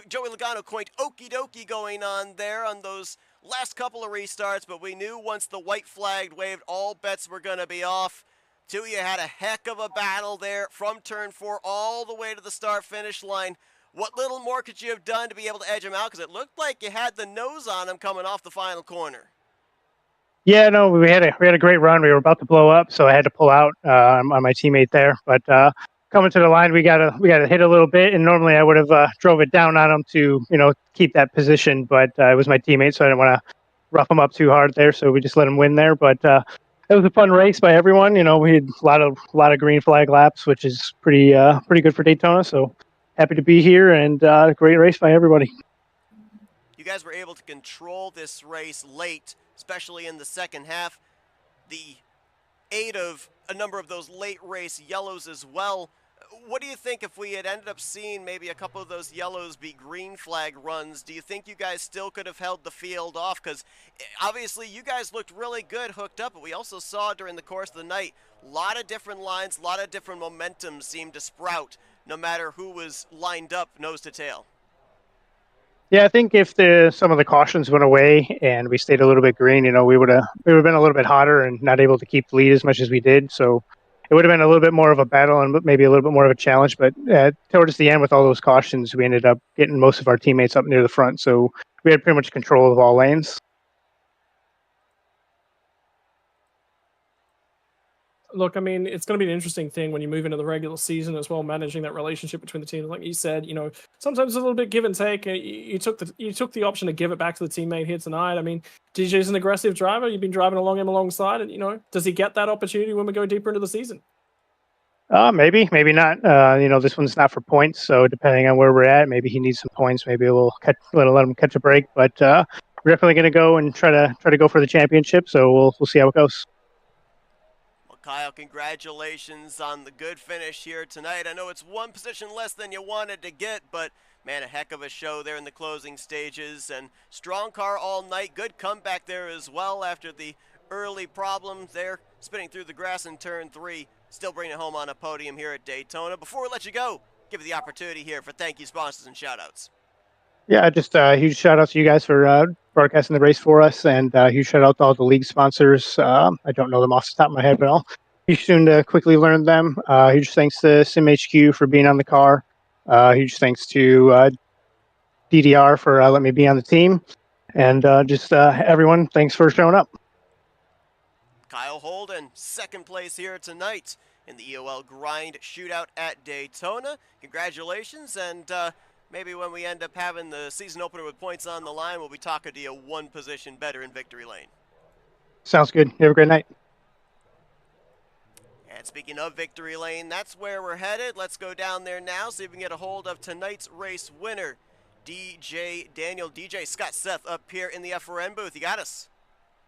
Joey Logano coined okie dokie going on there on those last couple of restarts, but we knew once the white flag waved, all bets were going to be off. Two, you had a heck of a battle there from turn 4 all the way to the start-finish line. What little more could you have done to be able to edge him out? Because it looked like you had the nose on him coming off the final corner. Yeah, no, we had a great run. We were about to blow up, so I had to pull out on my teammate there. But coming to the line, we got to hit a little bit, and normally I would have drove it down on him to keep that position, but it was my teammate, so I didn't want to rough him up too hard there. So we just let him win there. But it was a fun race by everyone. We had a lot of green flag laps, which is pretty good for Daytona. So happy to be here, and great race by everybody. You guys were able to control this race late, especially in the second half. The aid of a number of those late race yellows as well. What do you think if we had ended up seeing maybe a couple of those yellows be green flag runs? Do you think you guys still could have held the field off? Because obviously you guys looked really good hooked up, but we also saw during the course of the night a lot of different lines, a lot of different momentum seemed to sprout no matter who was lined up nose to tail. Yeah, I think if some of the cautions went away and we stayed a little bit green, we would have been a little bit hotter and not able to keep the lead as much as we did. So it would have been a little bit more of a battle and maybe a little bit more of a challenge. But towards the end, with all those cautions, we ended up getting most of our teammates up near the front. So we had pretty much control of all lanes. Look, I mean, it's going to be an interesting thing when you move into the regular season as well, managing that relationship between the teams. Like you said, sometimes a little bit give and take. You took the option to give it back to the teammate here tonight. I mean, DJ's an aggressive driver. You've been driving along him alongside, and does he get that opportunity when we go deeper into the season? Maybe not. This one's not for points, so depending on where we're at, maybe he needs some points. Maybe we'll let him catch a break. But we're definitely going to go and try to go for the championship. So we'll see how it goes. Kyle, congratulations on the good finish here tonight. I know it's one position less than you wanted to get, but man, a heck of a show there in the closing stages. And strong car all night. Good comeback there as well after the early problems there. Spinning through the grass in turn 3. Still bringing it home on a podium here at Daytona. Before we let you go, give you the opportunity here for thank you sponsors and shout-outs. Yeah, just a huge shout out to you guys for broadcasting the race for us, and a huge shout out to all the league sponsors. I don't know them off the top of my head, but I'll be soon to quickly learn them. Huge thanks to SimHQ for being on the car. Huge thanks to DDR for letting me be on the team, and just everyone, thanks for showing up. Kyle Holden, second place here tonight in the EOL Grind Shootout at Daytona. Congratulations, and maybe when we end up having the season opener with points on the line, we'll be talking to you one position better in victory lane. Sounds good. You have a great night. And speaking of victory lane, that's where we're headed. Let's go down there now, see if we can get a hold of tonight's race winner, DJ Daniel. DJ Scott Seth up here in the FRN booth. You got us?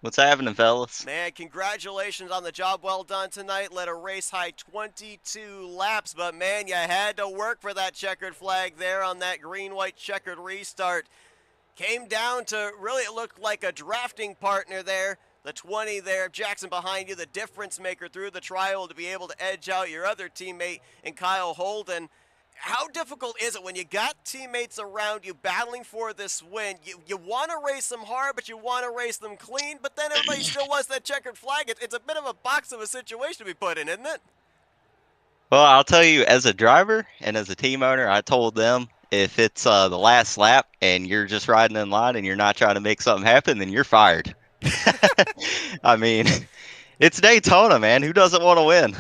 What's happening, fellas? Man, congratulations on the job well done tonight. Led a race high 22 laps, but man, you had to work for that checkered flag there on that green-white checkered restart. Came down to really, it looked like a drafting partner there. The 20 there, Jackson behind you, the difference maker through the trial to be able to edge out your other teammate in Kyle Holden. How difficult is it when you got teammates around you battling for this win? You want to race them hard, but you want to race them clean, but then everybody still wants that checkered flag. It's a bit of a box of a situation to be put in, isn't it? Well, I'll tell you, as a driver and as a team owner, I told them if it's the last lap and you're just riding in line and you're not trying to make something happen, then you're fired. I mean, it's Daytona, man. Who doesn't want to win?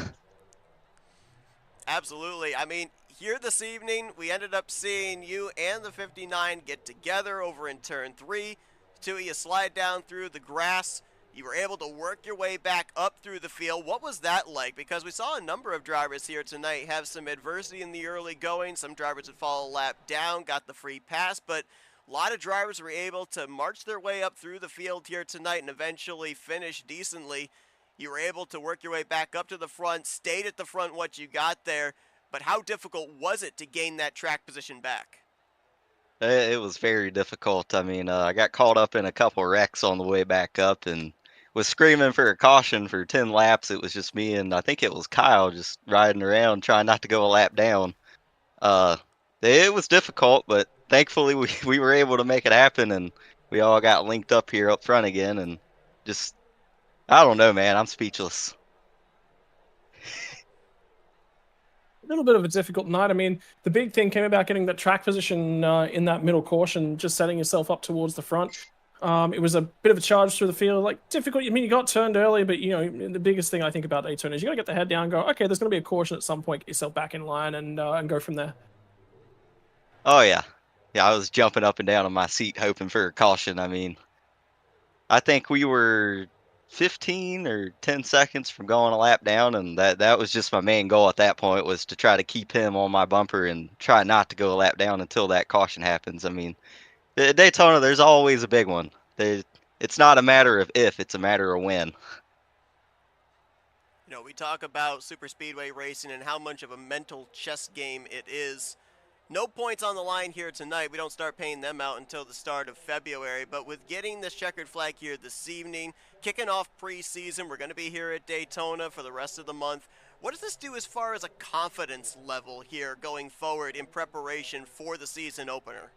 Absolutely. I mean, here this evening, we ended up seeing you and the 59 get together over in turn 3. Two of you slide down through the grass. You were able to work your way back up through the field. What was that like? Because we saw a number of drivers here tonight have some adversity in the early going. Some drivers would fall a lap down, got the free pass, but a lot of drivers were able to march their way up through the field here tonight and eventually finish decently. You were able to work your way back up to the front, stayed at the front what you got there. But how difficult was it to gain that track position back? It was very difficult. I mean, I got caught up in a couple wrecks on the way back up and was screaming for a caution for 10 laps. It was just me and I think it was Kyle just riding around trying not to go a lap down. It was difficult, but thankfully we were able to make it happen and we all got linked up here up front again and just, I don't know, man. I'm speechless. little bit of a difficult night. I mean, the big thing came about getting that track position in that middle caution, just setting yourself up towards the front. It was a bit of a charge through the field, like difficult. I mean, you got turned early, but you know, the biggest thing I think about Daytona is you got to get the head down, go, okay, there's going to be a caution at some point, get yourself back in line, and go from there. Oh yeah, yeah. I was jumping up and down on my seat hoping for a caution. I mean, I think we were 15 or 10 seconds from going a lap down, and that was just my main goal at that point, was to try to keep him on my bumper and try not to go a lap down until that caution happens. I mean, at Daytona, there's always a big one. It's not a matter of if, it's a matter of when. You know, we talk about super speedway racing and how much of a mental chess game it is. No points on the line here tonight. We don't start paying them out until the start of February. But with getting this checkered flag here this evening, kicking off preseason, we're going to be here at Daytona for the rest of the month. What does this do as far as a confidence level here going forward in preparation for the season opener?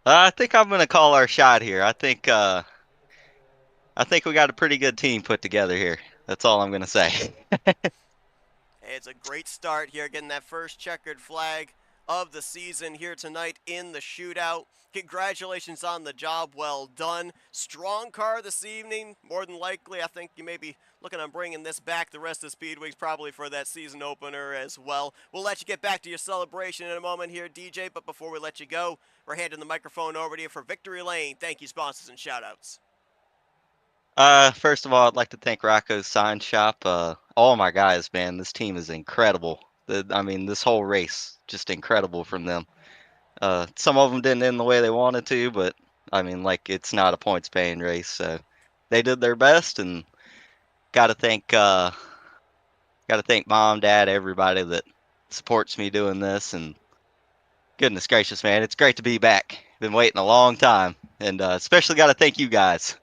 I think I'm going to call our shot here. I think we got a pretty good team put together here. That's all I'm going to say. It's a great start here, getting that first checkered flag of the season here tonight in the shootout. Congratulations on the job well done. Strong car this evening. More than likely, I think you may be looking on bringing this back the rest of the speed weeks, probably for that season opener as well. We'll let you get back to your celebration in a moment here, DJ, but before we let you go, we're handing the microphone over to you for Victory Lane. Thank you, sponsors and shout-outs. First of all, I'd like to thank Rocco's Sign Shop. All my guys, man, this team is incredible. I mean, this whole race, just incredible from them. Some of them didn't end the way they wanted to, but I mean, like, it's not a points paying race, so they did their best, and gotta thank mom, dad, everybody that supports me doing this, and goodness gracious, man, it's great to be back. Been waiting a long time, and especially gotta thank you guys.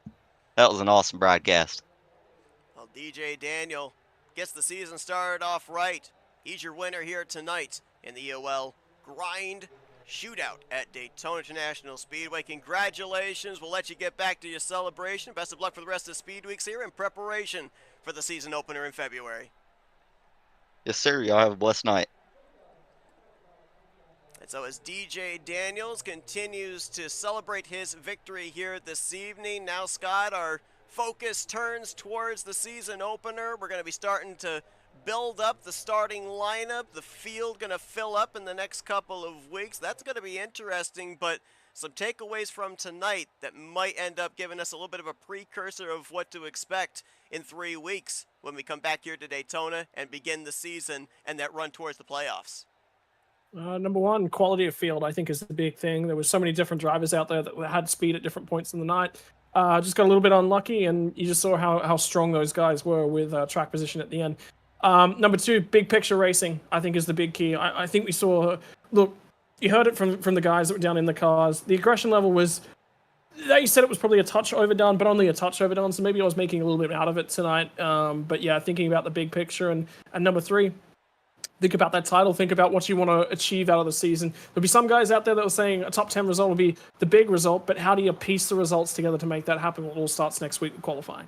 That was an awesome broadcast. Well, DJ Daniel gets the season started off right. He's your winner here tonight in the EOL Grind Shootout at Daytona International Speedway. Congratulations. We'll let you get back to your celebration. Best of luck for the rest of the speed weeks here in preparation for the season opener in February. Yes, sir. Y'all have a blessed night. And so as DJ Daniels continues to celebrate his victory here this evening, now, Scott, our focus turns towards the season opener. We're going to be starting to build up the starting lineup. The field going to fill up in the next couple of weeks. That's going to be interesting, but some takeaways from tonight that might end up giving us a little bit of a precursor of what to expect in 3 weeks when we come back here to Daytona and begin the season and that run towards the playoffs. Number one, quality of field, I think, is the big thing. There were so many different drivers out there that had speed at different points in the night. Just got a little bit unlucky, and you just saw how strong those guys were with track position at the end. Number two, big picture racing, I think, is the big key. I think we saw, look, you heard it from the guys that were down in the cars. The aggression level was, they said it was probably a touch overdone, but only a touch overdone, so maybe I was making a little bit out of it tonight. But yeah, thinking about the big picture. And number three, think about that title. Think about what you want to achieve out of the season. There'll be some guys out there that were saying a top 10 result will be the big result, but how do you piece the results together to make that happen? Well, it all starts next week with qualifying.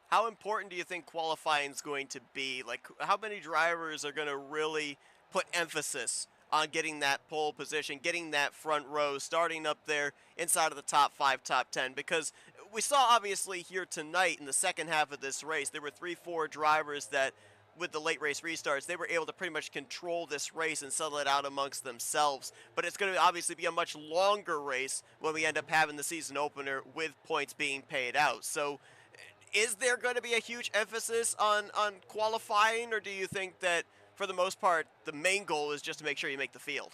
How important do you think qualifying is going to be? Like, how many drivers are going to really put emphasis on getting that pole position, getting that front row, starting up there inside of the top 5, top 10? Because we saw, obviously, here tonight in the second half of this race, there were 3-4 drivers that, with the late race restarts, they were able to pretty much control this race and settle it out amongst themselves. But it's going to obviously be a much longer race when we end up having the season opener with points being paid out. So is there going to be a huge emphasis on qualifying, or do you think that, for the most part, the main goal is just to make sure you make the field?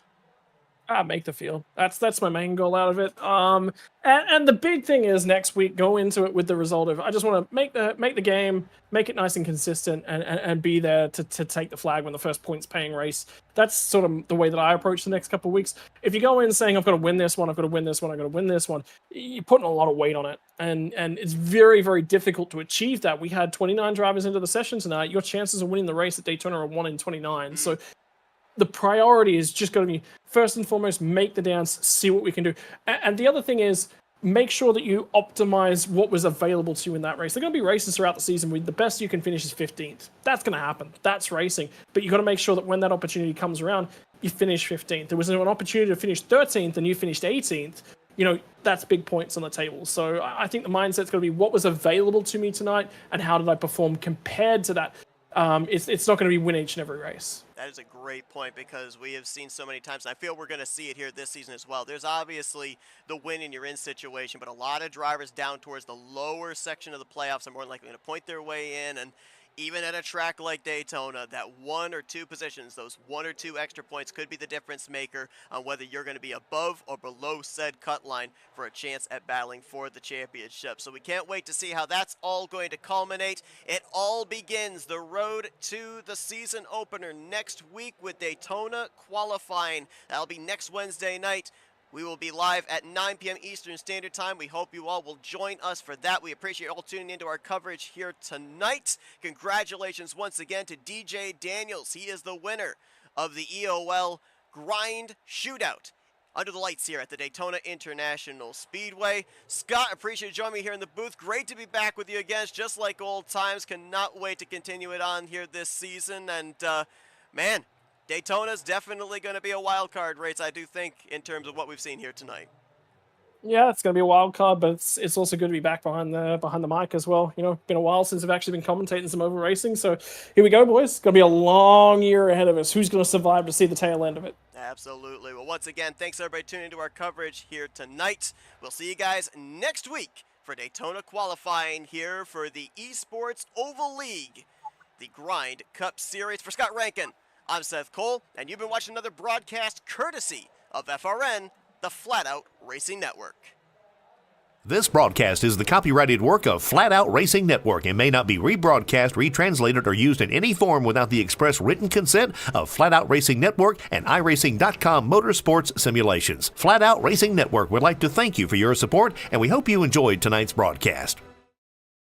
Make the field. That's my main goal out of it. And the big thing is next week, go into it with the result of, I just want to make the game, make it nice and consistent, and be there to take the flag when the first points paying race. That's sort of the way that I approach the next couple of weeks. If you go in saying I've got to win this one, I've got to win this one, I've got to win this one, you're putting a lot of weight on it, and it's very, very difficult to achieve that. We had 29 drivers into the session tonight. Your chances of winning the race at Daytona are 1 in 29. So the priority is just going to be, first and foremost, make the dance, see what we can do. And the other thing is, make sure that you optimize what was available to you in that race. There are going to be races throughout the season where the best you can finish is 15th. That's going to happen. That's racing. But you got to make sure that when that opportunity comes around, you finish 15th. There was an opportunity to finish 13th and you finished 18th. That's big points on the table. So I think the mindset's going to be what was available to me tonight and how did I perform compared to that. It's not going to be win each and every race. That is a great point because we have seen so many times, and I feel we're going to see it here this season as well. There's obviously the win and you're in situation, but a lot of drivers down towards the lower section of the playoffs are more likely to point their way in, and even at a track like Daytona, that 1 or 2 positions, those 1 or 2 extra points could be the difference maker on whether you're going to be above or below said cut line for a chance at battling for the championship. So we can't wait to see how that's all going to culminate. It all begins the road to the season opener next week with Daytona qualifying. That'll be next Wednesday night. We will be live at 9 p.m. Eastern Standard Time. We hope you all will join us for that. We appreciate you all tuning into our coverage here tonight. Congratulations once again to DJ Daniels. He is the winner of the EOL Grind Shootout under the lights here at the Daytona International Speedway. Scott, appreciate you joining me here in the booth. Great to be back with you again. It's just like old times. Cannot wait to continue it on here this season. And, man, Daytona's definitely going to be a wild card race, I do think, in terms of what we've seen here tonight. Yeah, it's going to be a wild card, but it's also good to be back behind the mic as well. Been a while since I've actually been commentating some oval racing, so here we go, boys. It's going to be a long year ahead of us. Who's going to survive to see the tail end of it? Absolutely. Well, once again, thanks everybody tuning into our coverage here tonight. We'll see you guys next week for Daytona qualifying here for the ESports Oval League, the Grind Cup Series. For Scott Rankin, I'm Seth Cole, and you've been watching another broadcast courtesy of FRN, the Flatout Racing Network. This broadcast is the copyrighted work of Flatout Racing Network and may not be rebroadcast, retranslated, or used in any form without the express written consent of Flatout Racing Network and iRacing.com Motorsports Simulations. Flatout Racing Network would like to thank you for your support, and we hope you enjoyed tonight's broadcast.